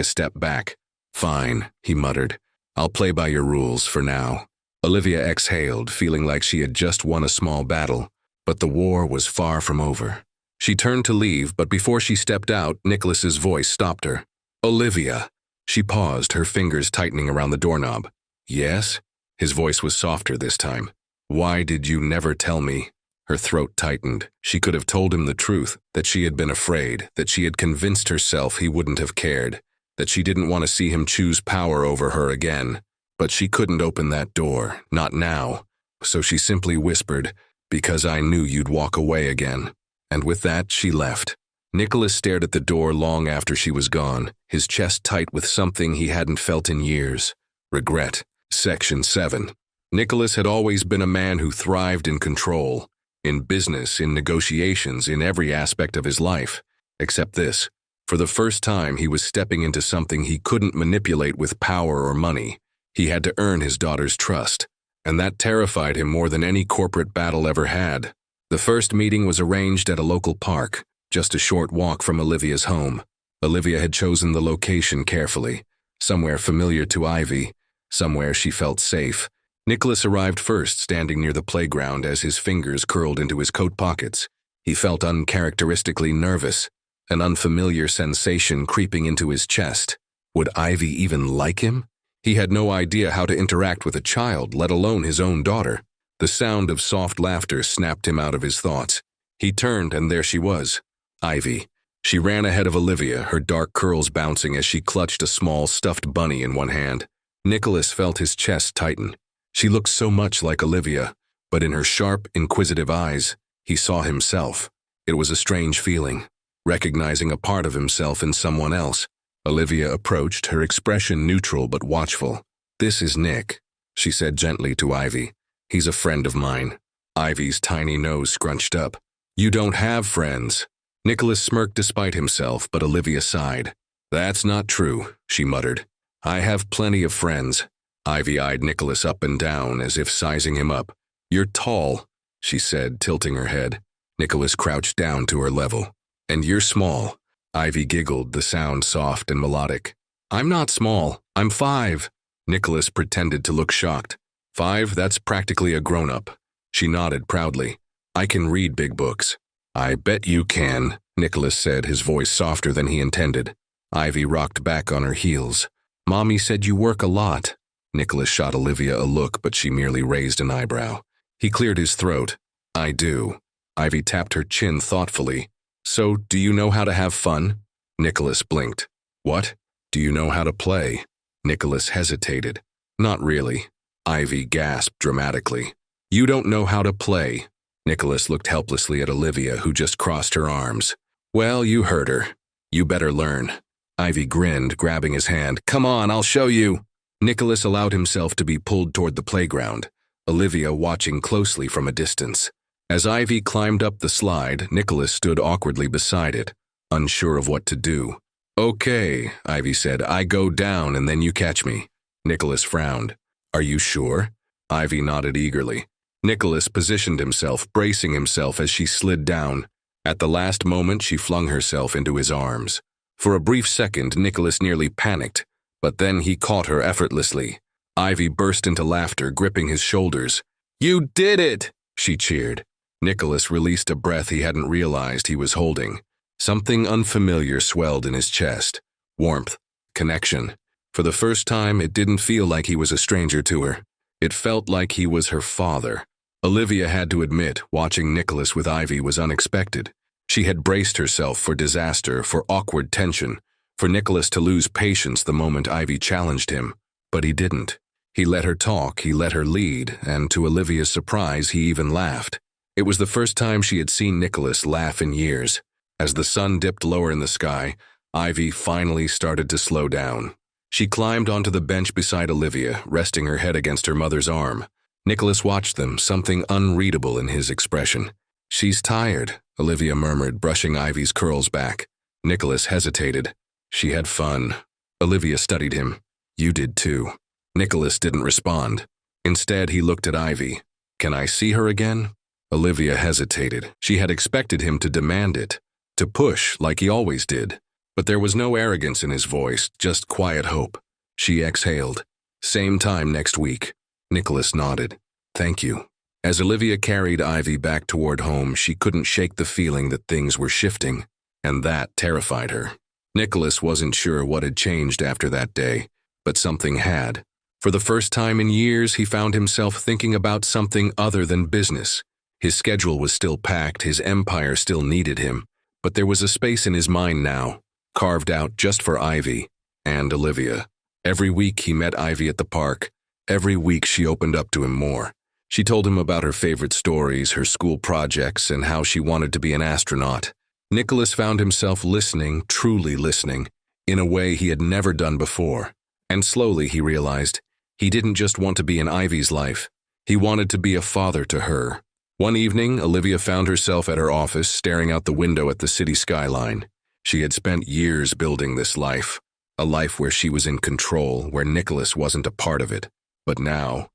S1: a step back. "Fine," he muttered. "I'll play by your rules for now." Olivia exhaled, feeling like she had just won a small battle, but the war was far from over. She turned to leave, but before she stepped out, Nicholas's voice stopped her. "Olivia." She paused, her fingers tightening around the doorknob. "Yes?" His voice was softer this time. "Why did you never tell me?" Her throat tightened. She could have told him the truth, that she had been afraid, that she had convinced herself he wouldn't have cared, that she didn't want to see him choose power over her again. But she couldn't open that door, not now. So she simply whispered, "Because I knew you'd walk away again." And with that, she left. Nicholas stared at the door long after she was gone, his chest tight with something he hadn't felt in years. Regret. Section 7. Nicholas had always been a man who thrived in control, in business, in negotiations, in every aspect of his life. Except this. For the first time, he was stepping into something he couldn't manipulate with power or money. He had to earn his daughter's trust, and that terrified him more than any corporate battle ever had. The first meeting was arranged at a local park, just a short walk from Olivia's home. Olivia had chosen the location carefully, somewhere familiar to Ivy, somewhere she felt safe. Nicholas arrived first, standing near the playground as his fingers curled into his coat pockets. He felt uncharacteristically nervous, an unfamiliar sensation creeping into his chest. Would Ivy even like him? He had no idea how to interact with a child, let alone his own daughter. The sound of soft laughter snapped him out of his thoughts. He turned, and there she was, Ivy. She ran ahead of Olivia, her dark curls bouncing as she clutched a small stuffed bunny in one hand. Nicholas felt his chest tighten. She looked so much like Olivia, but in her sharp, inquisitive eyes, He saw himself. It was a strange feeling, recognizing a part of himself in someone else. Olivia approached, her expression neutral but watchful. "This is Nick," she said gently to Ivy. "He's a friend of mine." Ivy's tiny nose scrunched up. "You don't have friends." Nicholas smirked despite himself, but Olivia sighed. "That's not true," she muttered. "I have plenty of friends." Ivy eyed Nicholas up and down as if sizing him up. "You're tall," she said, tilting her head. Nicholas crouched down to her level. "And you're small." Ivy giggled, the sound soft and melodic. "I'm not small. I'm 5. Nicholas pretended to look shocked. 5? That's practically a grown-up." She nodded proudly. "I can read big books." "I bet you can," Nicholas said, his voice softer than he intended. Ivy rocked back on her heels. "Mommy said you work a lot." Nicholas shot Olivia a look, but she merely raised an eyebrow. He cleared his throat. "I do." Ivy tapped her chin thoughtfully. "So, do you know how to have fun?" Nicholas blinked. "What? Do you know how to play?" Nicholas hesitated. "Not really." Ivy gasped dramatically. "You don't know how to play." Nicholas looked helplessly at Olivia, who just crossed her arms. "Well, you heard her. You better learn." Ivy grinned, grabbing his hand. "Come on, I'll show you." Nicholas allowed himself to be pulled toward the playground, Olivia watching closely from a distance. As Ivy climbed up the slide, Nicholas stood awkwardly beside it, unsure of what to do. "Okay," Ivy said, "I go down and then you catch me." Nicholas frowned. "Are you sure?" Ivy nodded eagerly. Nicholas positioned himself, bracing himself as she slid down. At the last moment, she flung herself into his arms. For a brief second, Nicholas nearly panicked, but then he caught her effortlessly. Ivy burst into laughter, gripping his shoulders. "You did it!" she cheered. Nicholas released a breath he hadn't realized he was holding. Something unfamiliar swelled in his chest. Warmth. Connection. For the first time, it didn't feel like he was a stranger to her. It felt like he was her father. Olivia had to admit, watching Nicholas with Ivy was unexpected. She had braced herself for disaster, for awkward tension, for Nicholas to lose patience the moment Ivy challenged him. But he didn't. He let her talk, he let her lead, and to Olivia's surprise, he even laughed. It was the first time she had seen Nicholas laugh in years. As the sun dipped lower in the sky, Ivy finally started to slow down. She climbed onto the bench beside Olivia, resting her head against her mother's arm. Nicholas watched them, something unreadable in his expression. "She's tired," Olivia murmured, brushing Ivy's curls back. Nicholas hesitated. "She had fun." Olivia studied him. "You did too." Nicholas didn't respond. Instead, he looked at Ivy. "Can I see her again?" Olivia hesitated. She had expected him to demand it, to push like he always did. But there was no arrogance in his voice, just quiet hope. She exhaled. "Same time next week." Nicholas nodded. "Thank you." As Olivia carried Ivy back toward home, she couldn't shake the feeling that things were shifting, and that terrified her. Nicholas wasn't sure what had changed after that day, but something had. For the first time in years, he found himself thinking about something other than business. His schedule was still packed, his empire still needed him, but there was a space in his mind now, carved out just for Ivy and Olivia. Every week he met Ivy at the park. Every week she opened up to him more. She told him about her favorite stories, her school projects, and how she wanted to be an astronaut. Nicholas found himself listening, truly listening, in a way he had never done before. And slowly he realized, he didn't just want to be in Ivy's life. He wanted to be a father to her. One evening, Olivia found herself at her office, staring out the window at the city skyline. She had spent years building this life, a life where she was in control, where Nicholas wasn't a part of it. But now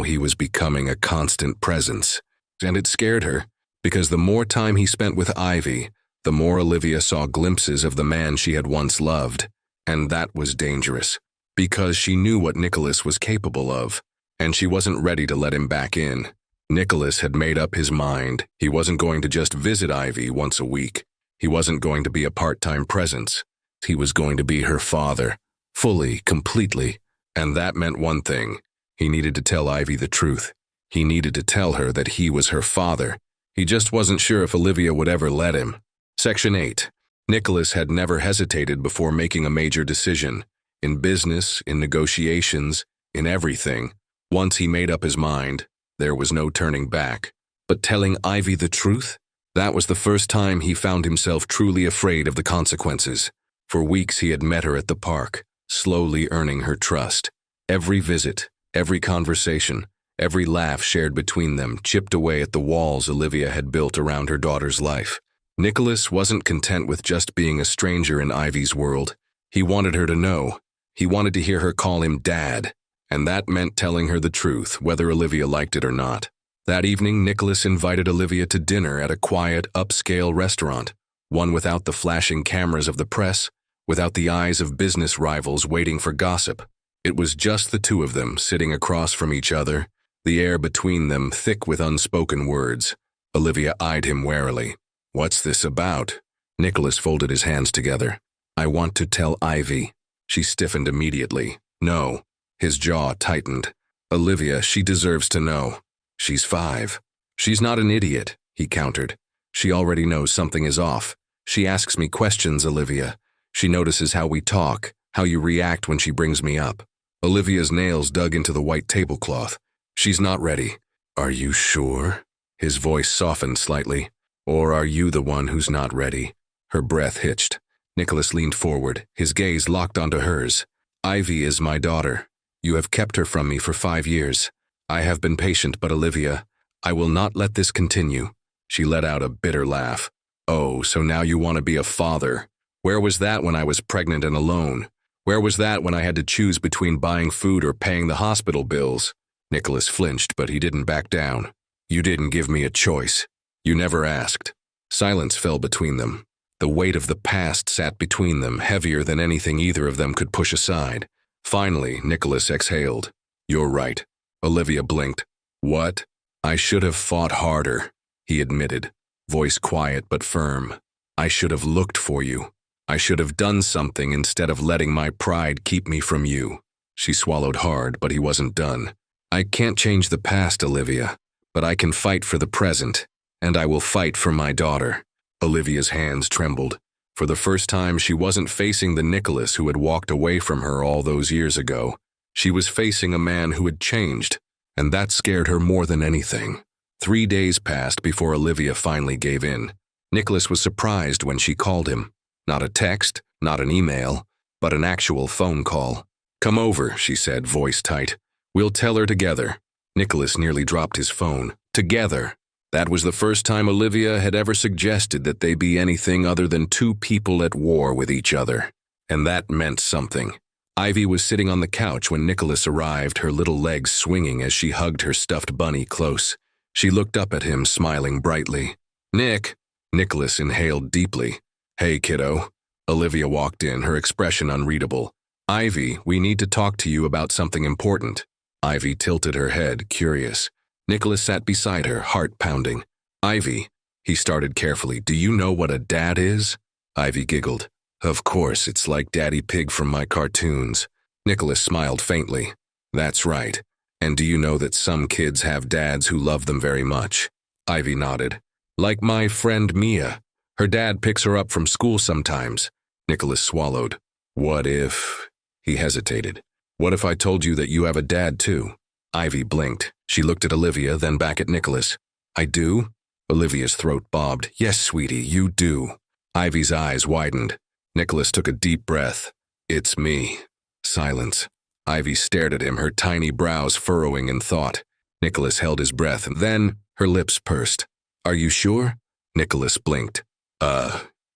S1: he was becoming a constant presence. And it scared her, because the more time he spent with Ivy, the more Olivia saw glimpses of the man she had once loved. And that was dangerous, because she knew what Nicholas was capable of, and she wasn't ready to let him back in. Nicholas had made up his mind. He wasn't going to just visit Ivy once a week. He wasn't going to be a part-time presence. He was going to be her father, fully, completely. And that meant one thing. He needed to tell Ivy the truth. He needed to tell her that he was her father. He just wasn't sure if Olivia would ever let him. Section 8. Nicholas had never hesitated before making a major decision. In business, in negotiations, in everything. Once he made up his mind, there was no turning back. But telling Ivy the truth? That was the first time he found himself truly afraid of the consequences. For weeks he had met her at the park, slowly earning her trust. Every visit, every conversation, every laugh shared between them chipped away at the walls Olivia had built around her daughter's life. Nicholas wasn't content with just being a stranger in Ivy's world. He wanted her to know. He wanted to hear her call him Dad, and that meant telling her the truth, whether Olivia liked it or not. That evening, Nicholas invited Olivia to dinner at a quiet, upscale restaurant, one without the flashing cameras of the press, without the eyes of business rivals waiting for gossip. It was just the two of them sitting across from each other, the air between them thick with unspoken words. Olivia eyed him warily. "What's this about?" Nicholas folded his hands together. "I want to tell Ivy." She stiffened immediately. "No." His jaw tightened. "Olivia, she deserves to know. She's 5. She's not an idiot," he countered. "She already knows something is off. She asks me questions, Olivia. She notices how we talk, how you react when she brings me up." Olivia's nails dug into the white tablecloth. "She's not ready." "Are you sure?" His voice softened slightly. "Or are you the one who's not ready?" Her breath hitched. Nicholas leaned forward, his gaze locked onto hers. "Ivy is my daughter. You have kept her from me for 5 years. I have been patient, but Olivia, I will not let this continue." She let out a bitter laugh. "Oh, so now you want to be a father. Where was that when I was pregnant and alone? Where was that when I had to choose between buying food or paying the hospital bills?" Nicholas flinched, but he didn't back down. "You didn't give me a choice. You never asked." Silence fell between them. The weight of the past sat between them, heavier than anything either of them could push aside. Finally, Nicholas exhaled. "You're right." Olivia blinked. "What?" "I should have fought harder," he admitted, voice quiet but firm. "I should have looked for you. I should have done something instead of letting my pride keep me from you." She swallowed hard, but he wasn't done. "I can't change the past, Olivia, but I can fight for the present, and I will fight for my daughter." Olivia's hands trembled. For the first time, she wasn't facing the Nicholas who had walked away from her all those years ago. She was facing a man who had changed, and that scared her more than anything. 3 days passed before Olivia finally gave in. Nicholas was surprised when she called him. Not a text, not an email, but an actual phone call. "Come over," she said, voice tight. "We'll tell her together." Nicholas nearly dropped his phone. Together. That was the first time Olivia had ever suggested that they be anything other than two people at war with each other. And that meant something. Ivy was sitting on the couch when Nicholas arrived, her little legs swinging as she hugged her stuffed bunny close. She looked up at him, smiling brightly. "Nick." Nicholas inhaled deeply. "Hey, kiddo." Olivia walked in, her expression unreadable. "Ivy, we need to talk to you about something important." Ivy tilted her head, curious. Nicholas sat beside her, heart pounding. "Ivy," he started carefully, "do you know what a dad is?" Ivy giggled. "Of course, it's like Daddy Pig from my cartoons." Nicholas smiled faintly. "That's right. And do you know that some kids have dads who love them very much?" Ivy nodded. "Like my friend Mia. Her dad picks her up from school sometimes." Nicholas swallowed. "What if—" He hesitated. "What if I told you that you have a dad too?" Ivy blinked. She looked at Olivia, then back at Nicholas. "I do?" Olivia's throat bobbed. "Yes, sweetie, you do." Ivy's eyes widened. Nicholas took a deep breath. "It's me." Silence. Ivy stared at him, her tiny brows furrowing in thought. Nicholas held his breath, and then her lips pursed. "Are you sure?" Nicholas blinked.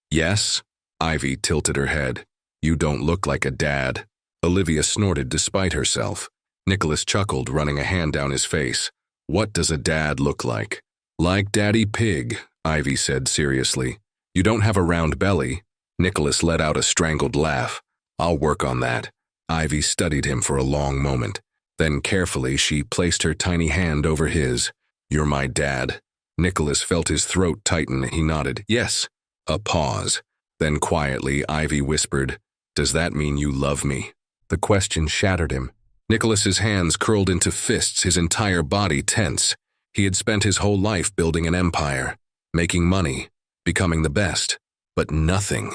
S1: Yes?" Ivy tilted her head. "You don't look like a dad." Olivia snorted despite herself. Nicholas chuckled, running a hand down his face. "What does a dad look like?" "Like Daddy Pig," Ivy said seriously. "You don't have a round belly." Nicholas let out a strangled laugh. "I'll work on that." Ivy studied him for a long moment. Then carefully she placed her tiny hand over his. "You're my dad." Nicholas felt his throat tighten. He nodded. "Yes." A pause. Then quietly Ivy whispered, "Does that mean you love me?" The question shattered him. Nicholas's hands curled into fists, his entire body tense. He had spent his whole life building an empire, making money, becoming the best. But nothing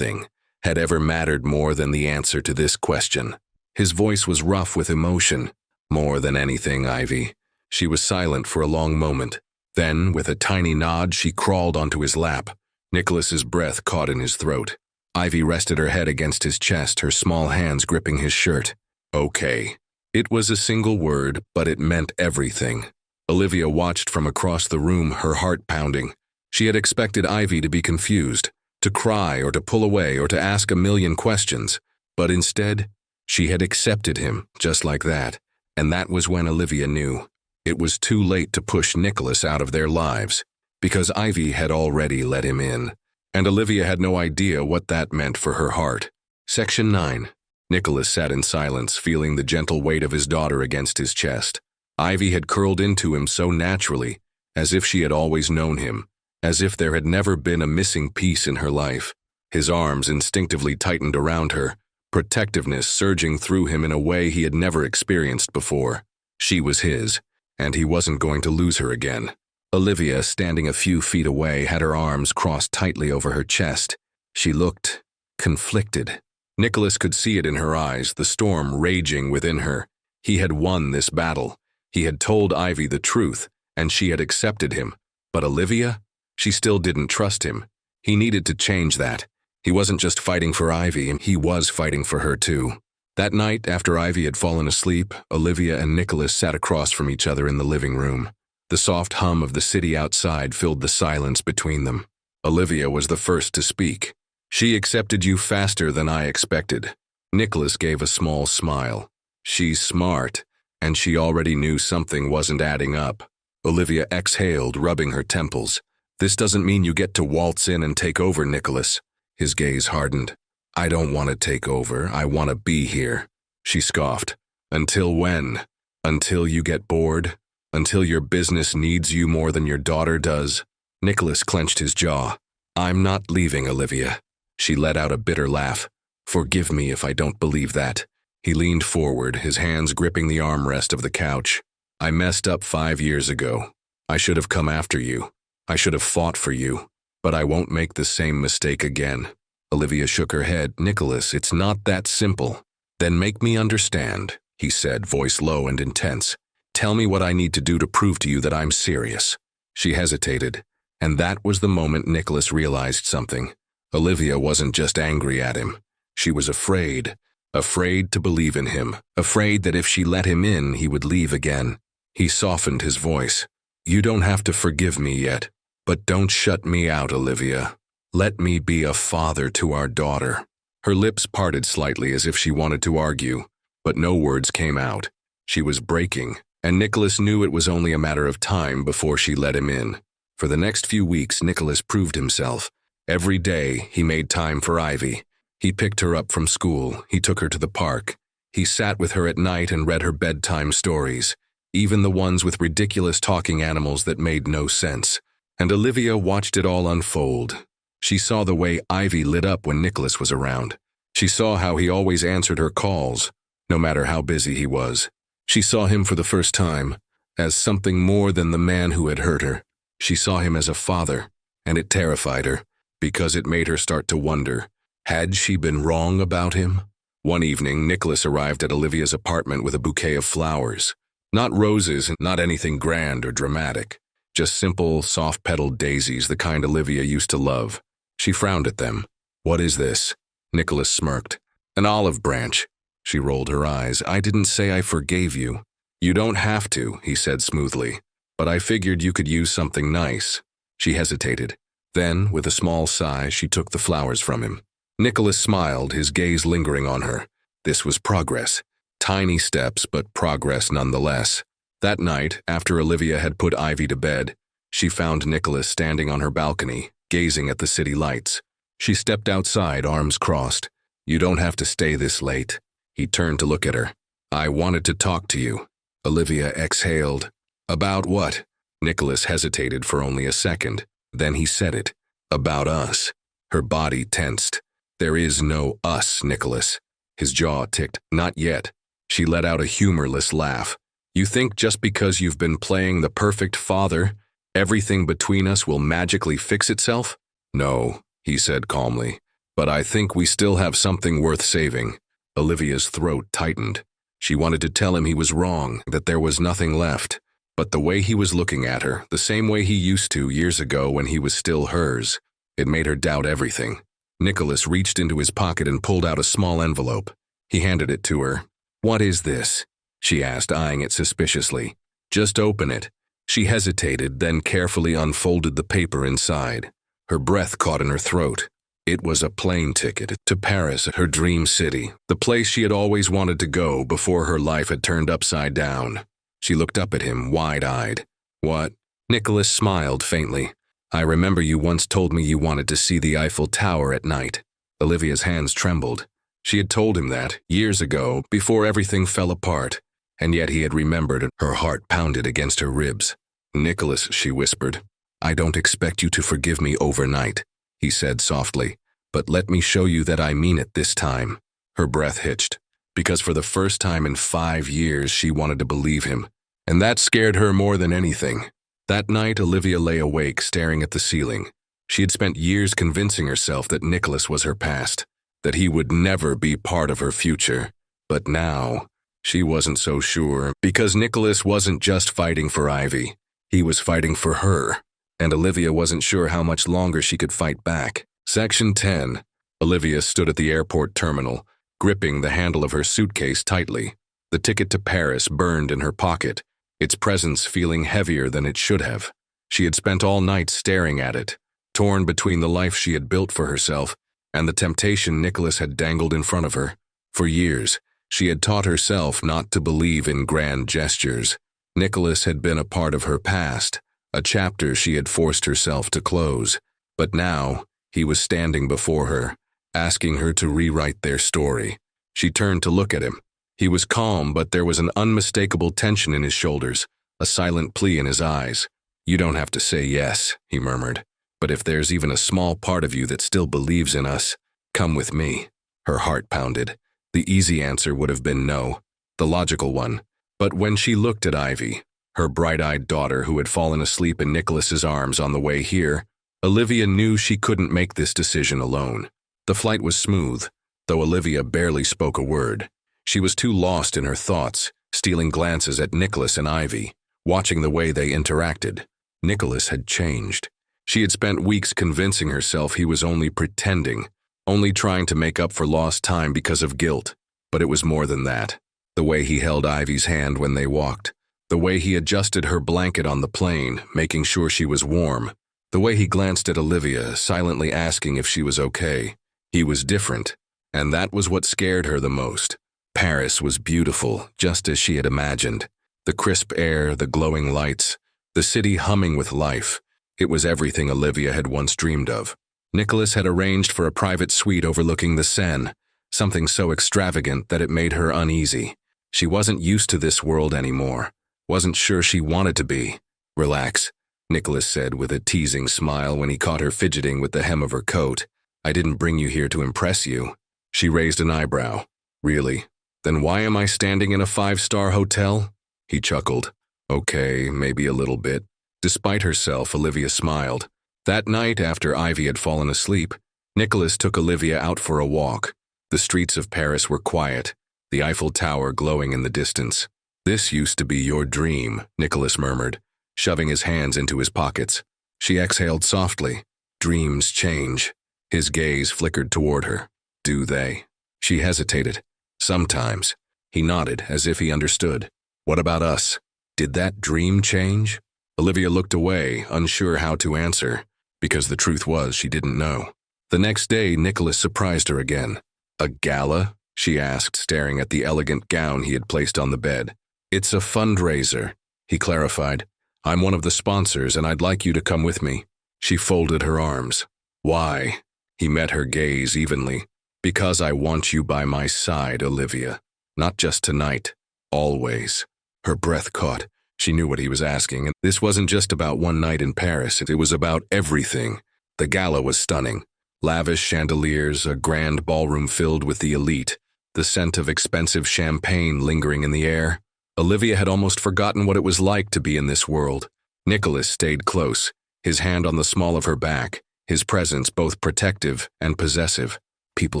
S1: had ever mattered more than the answer to this question. His voice was rough with emotion. "More than anything, Ivy." She was silent for a long moment. Then, with a tiny nod, she crawled onto his lap. Nicholas's breath caught in his throat. Ivy rested her head against his chest, her small hands gripping his shirt. Okay. It was a single word, but it meant everything. Olivia watched from across the room, her heart pounding. She had expected Ivy to be confused, to cry or to pull away or to ask a million questions. But instead, she had accepted him, just like that. And that was when Olivia knew. It was too late to push Nicholas out of their lives, because Ivy had already let him in. And Olivia had no idea what that meant for her heart. Section 9. Nicholas sat in silence, feeling the gentle weight of his daughter against his chest. Ivy had curled into him so naturally, as if she had always known him, as if there had never been a missing piece in her life. His arms instinctively tightened around her, protectiveness surging through him in a way he had never experienced before. She was his, and he wasn't going to lose her again. Olivia, standing a few feet away, had her arms crossed tightly over her chest. She looked conflicted. Nicholas could see it in her eyes, the storm raging within her. He had won this battle. He had told Ivy the truth, and she had accepted him. But Olivia? She still didn't trust him. He needed to change that. He wasn't just fighting for Ivy, he was fighting for her too. That night, after Ivy had fallen asleep, Olivia and Nicholas sat across from each other in the living room. The soft hum of the city outside filled the silence between them. Olivia was the first to speak. She accepted you faster than I expected. Nicholas gave a small smile. She's smart, and she already knew something wasn't adding up. Olivia exhaled, rubbing her temples. This doesn't mean you get to waltz in and take over, Nicholas. His gaze hardened. I don't want to take over, I want to be here. She scoffed. Until when? Until you get bored? Until your business needs you more than your daughter does? Nicholas clenched his jaw. I'm not leaving, Olivia. She let out a bitter laugh. Forgive me if I don't believe that. He leaned forward, his hands gripping the armrest of the couch. I messed up 5 years ago. I should have come after you. I should have fought for you. But I won't make the same mistake again. Olivia shook her head. Nicholas, it's not that simple. Then make me understand, he said, voice low and intense. Tell me what I need to do to prove to you that I'm serious. She hesitated, and that was the moment Nicholas realized something. Olivia wasn't just angry at him. She was afraid. Afraid to believe in him. Afraid that if she let him in, he would leave again. He softened his voice. You don't have to forgive me yet, but don't shut me out, Olivia. Let me be a father to our daughter. Her lips parted slightly as if she wanted to argue, but no words came out. She was breaking, and Nicholas knew it was only a matter of time before she let him in. For the next few weeks, Nicholas proved himself. Every day, he made time for Ivy. He picked her up from school. He took her to the park. He sat with her at night and read her bedtime stories, even the ones with ridiculous talking animals that made no sense. And Olivia watched it all unfold. She saw the way Ivy lit up when Nicholas was around. She saw how he always answered her calls, no matter how busy he was. She saw him for the first time as something more than the man who had hurt her. She saw him as a father, and it terrified her, because it made her start to wonder, had she been wrong about him? One evening, Nicholas arrived at Olivia's apartment with a bouquet of flowers. Not roses, not anything grand or dramatic. Just simple, soft-petaled daisies, the kind Olivia used to love. She frowned at them. What is this? Nicholas smirked. An olive branch. She rolled her eyes. I didn't say I forgave you. You don't have to, he said smoothly. But I figured you could use something nice. She hesitated. Then, with a small sigh, she took the flowers from him. Nicholas smiled, his gaze lingering on her. This was progress. Tiny steps, but progress nonetheless. That night, after Olivia had put Ivy to bed, she found Nicholas standing on her balcony, gazing at the city lights. She stepped outside, arms crossed. You don't have to stay this late. He turned to look at her. I wanted to talk to you. Olivia exhaled. About what? Nicholas hesitated for only a second. Then he said it. About us. Her body tensed. There is no us, Nicholas. His jaw ticked. Not yet. She let out a humorless laugh. You think just because you've been playing the perfect father, everything between us will magically fix itself? No, he said calmly. But I think we still have something worth saving. Olivia's throat tightened. She wanted to tell him he was wrong, that there was nothing left. But the way he was looking at her, the same way he used to years ago when he was still hers, it made her doubt everything. Nicholas reached into his pocket and pulled out a small envelope. He handed it to her. "What is this?" she asked, eyeing it suspiciously. "Just open it." She hesitated, then carefully unfolded the paper inside. Her breath caught in her throat. It was a plane ticket to Paris, her dream city, the place she had always wanted to go before her life had turned upside down. She looked up at him, wide-eyed. "What?" Nicholas smiled faintly. "I remember you once told me you wanted to see the Eiffel Tower at night." Olivia's hands trembled. She had told him that, years ago, before everything fell apart, and yet he had remembered. Her heart pounded against her ribs. "Nicholas," she whispered, "I don't expect you to forgive me overnight," he said softly, "but let me show you that I mean it this time." Her breath hitched, because for the first time in 5 years she wanted to believe him, and that scared her more than anything. That night, Olivia lay awake, staring at the ceiling. She had spent years convincing herself that Nicholas was her past, that he would never be part of her future. But now, she wasn't so sure, because Nicholas wasn't just fighting for Ivy. He was fighting for her, and Olivia wasn't sure how much longer she could fight back. Section 10. Olivia stood at the airport terminal, gripping the handle of her suitcase tightly. The ticket to Paris burned in her pocket, its presence feeling heavier than it should have. She had spent all night staring at it, torn between the life she had built for herself and the temptation Nicholas had dangled in front of her. For years, she had taught herself not to believe in grand gestures. Nicholas had been a part of her past, a chapter she had forced herself to close. But now, he was standing before her, asking her to rewrite their story. She turned to look at him. He was calm, but there was an unmistakable tension in his shoulders, a silent plea in his eyes. "You don't have to say yes," he murmured. "But if there's even a small part of you that still believes in us, come with me." Her heart pounded. The easy answer would have been no, the logical one. But when she looked at Ivy, her bright-eyed daughter who had fallen asleep in Nicholas's arms on the way here, Olivia knew she couldn't make this decision alone. The flight was smooth, though Olivia barely spoke a word. She was too lost in her thoughts, stealing glances at Nicholas and Ivy, watching the way they interacted. Nicholas had changed. She had spent weeks convincing herself he was only pretending, only trying to make up for lost time because of guilt. But it was more than that. The way he held Ivy's hand when they walked, the way he adjusted her blanket on the plane, making sure she was warm, the way he glanced at Olivia, silently asking if she was okay. He was different, and that was what scared her the most. Paris was beautiful, just as she had imagined. The crisp air, the glowing lights, the city humming with life. It was everything Olivia had once dreamed of. Nicholas had arranged for a private suite overlooking the Seine, something so extravagant that it made her uneasy. She wasn't used to this world anymore, wasn't sure she wanted to be. "Relax," Nicholas said with a teasing smile when he caught her fidgeting with the hem of her coat. "I didn't bring you here to impress you." She raised an eyebrow. "Really? Then why am I standing in a 5-star hotel?" He chuckled. "Okay, maybe a little bit." Despite herself, Olivia smiled. That night, after Ivy had fallen asleep, Nicholas took Olivia out for a walk. The streets of Paris were quiet, the Eiffel Tower glowing in the distance. "This used to be your dream," Nicholas murmured, shoving his hands into his pockets. She exhaled softly. "Dreams change." His gaze flickered toward her. "Do they?" She hesitated. "Sometimes." He nodded, as if he understood. "What about us? Did that dream change?" Olivia looked away, unsure how to answer, because the truth was she didn't know. The next day, Nicholas surprised her again. "A gala?" she asked, staring at the elegant gown he had placed on the bed. "It's a fundraiser," he clarified. "I'm one of the sponsors, and I'd like you to come with me." She folded her arms. "Why?" He met her gaze evenly. "Because I want you by my side, Olivia. Not just tonight. Always." Her breath caught. She knew what he was asking, and this wasn't just about one night in Paris. It was about everything. The gala was stunning. Lavish chandeliers, a grand ballroom filled with the elite, the scent of expensive champagne lingering in the air. Olivia had almost forgotten what it was like to be in this world. Nicholas stayed close, his hand on the small of her back, his presence both protective and possessive. People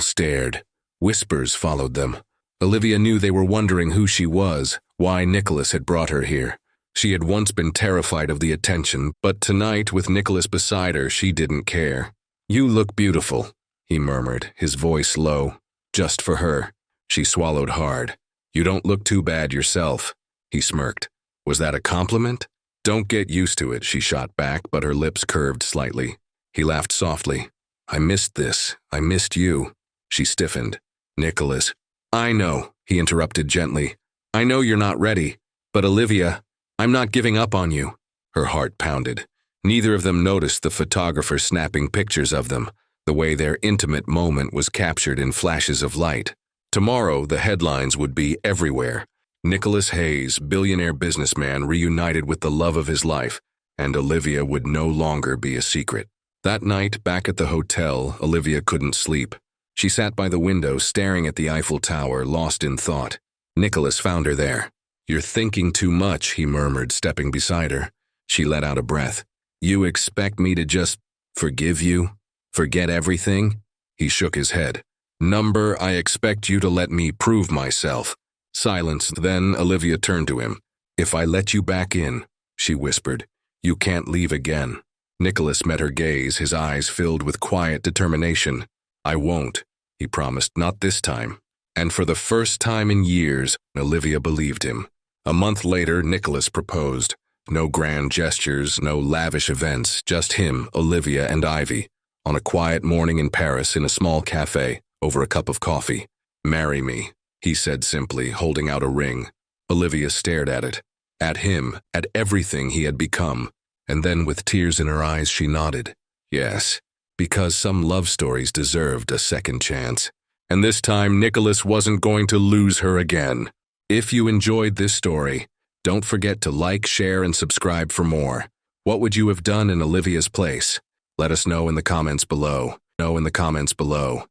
S1: stared. Whispers followed them. Olivia knew they were wondering who she was, why Nicholas had brought her here. She had once been terrified of the attention, but tonight, with Nicholas beside her, she didn't care. "You look beautiful," he murmured, his voice low. "Just for her." She swallowed hard. "You don't look too bad yourself," he smirked. Was that a compliment? "Don't get used to it," she shot back, but her lips curved slightly. He laughed softly. "I missed this. I missed you." She stiffened. "Nicholas." "I know," he interrupted gently. "I know you're not ready. But Olivia, I'm not giving up on you." Her heart pounded. Neither of them noticed the photographer snapping pictures of them, the way their intimate moment was captured in flashes of light. Tomorrow, the headlines would be everywhere. Nicholas Hayes, billionaire businessman, reunited with the love of his life, and Olivia would no longer be a secret. That night, back at the hotel, Olivia couldn't sleep. She sat by the window, staring at the Eiffel Tower, lost in thought. Nicholas found her there. "You're thinking too much," he murmured, stepping beside her. She let out a breath. "You expect me to just forgive you? Forget everything?" He shook his head. "Number, I expect you to let me prove myself." Silence. Then Olivia turned to him. "If I let you back in," she whispered, "you can't leave again." Nicholas met her gaze, his eyes filled with quiet determination. "I won't," he promised, "not this time." And for the first time in years, Olivia believed him. A month later, Nicholas proposed. No grand gestures, no lavish events, just him, Olivia, and Ivy, on a quiet morning in Paris in a small cafe, over a cup of coffee. "Marry me," he said simply, holding out a ring. Olivia stared at it, at him, at everything he had become, and then with tears in her eyes she nodded. Yes, because some love stories deserved a second chance. And this time Nicholas wasn't going to lose her again. If you enjoyed this story, don't forget to like, share, and subscribe for more. What would you have done in Olivia's place? Let us know in the comments below. Know in the comments below.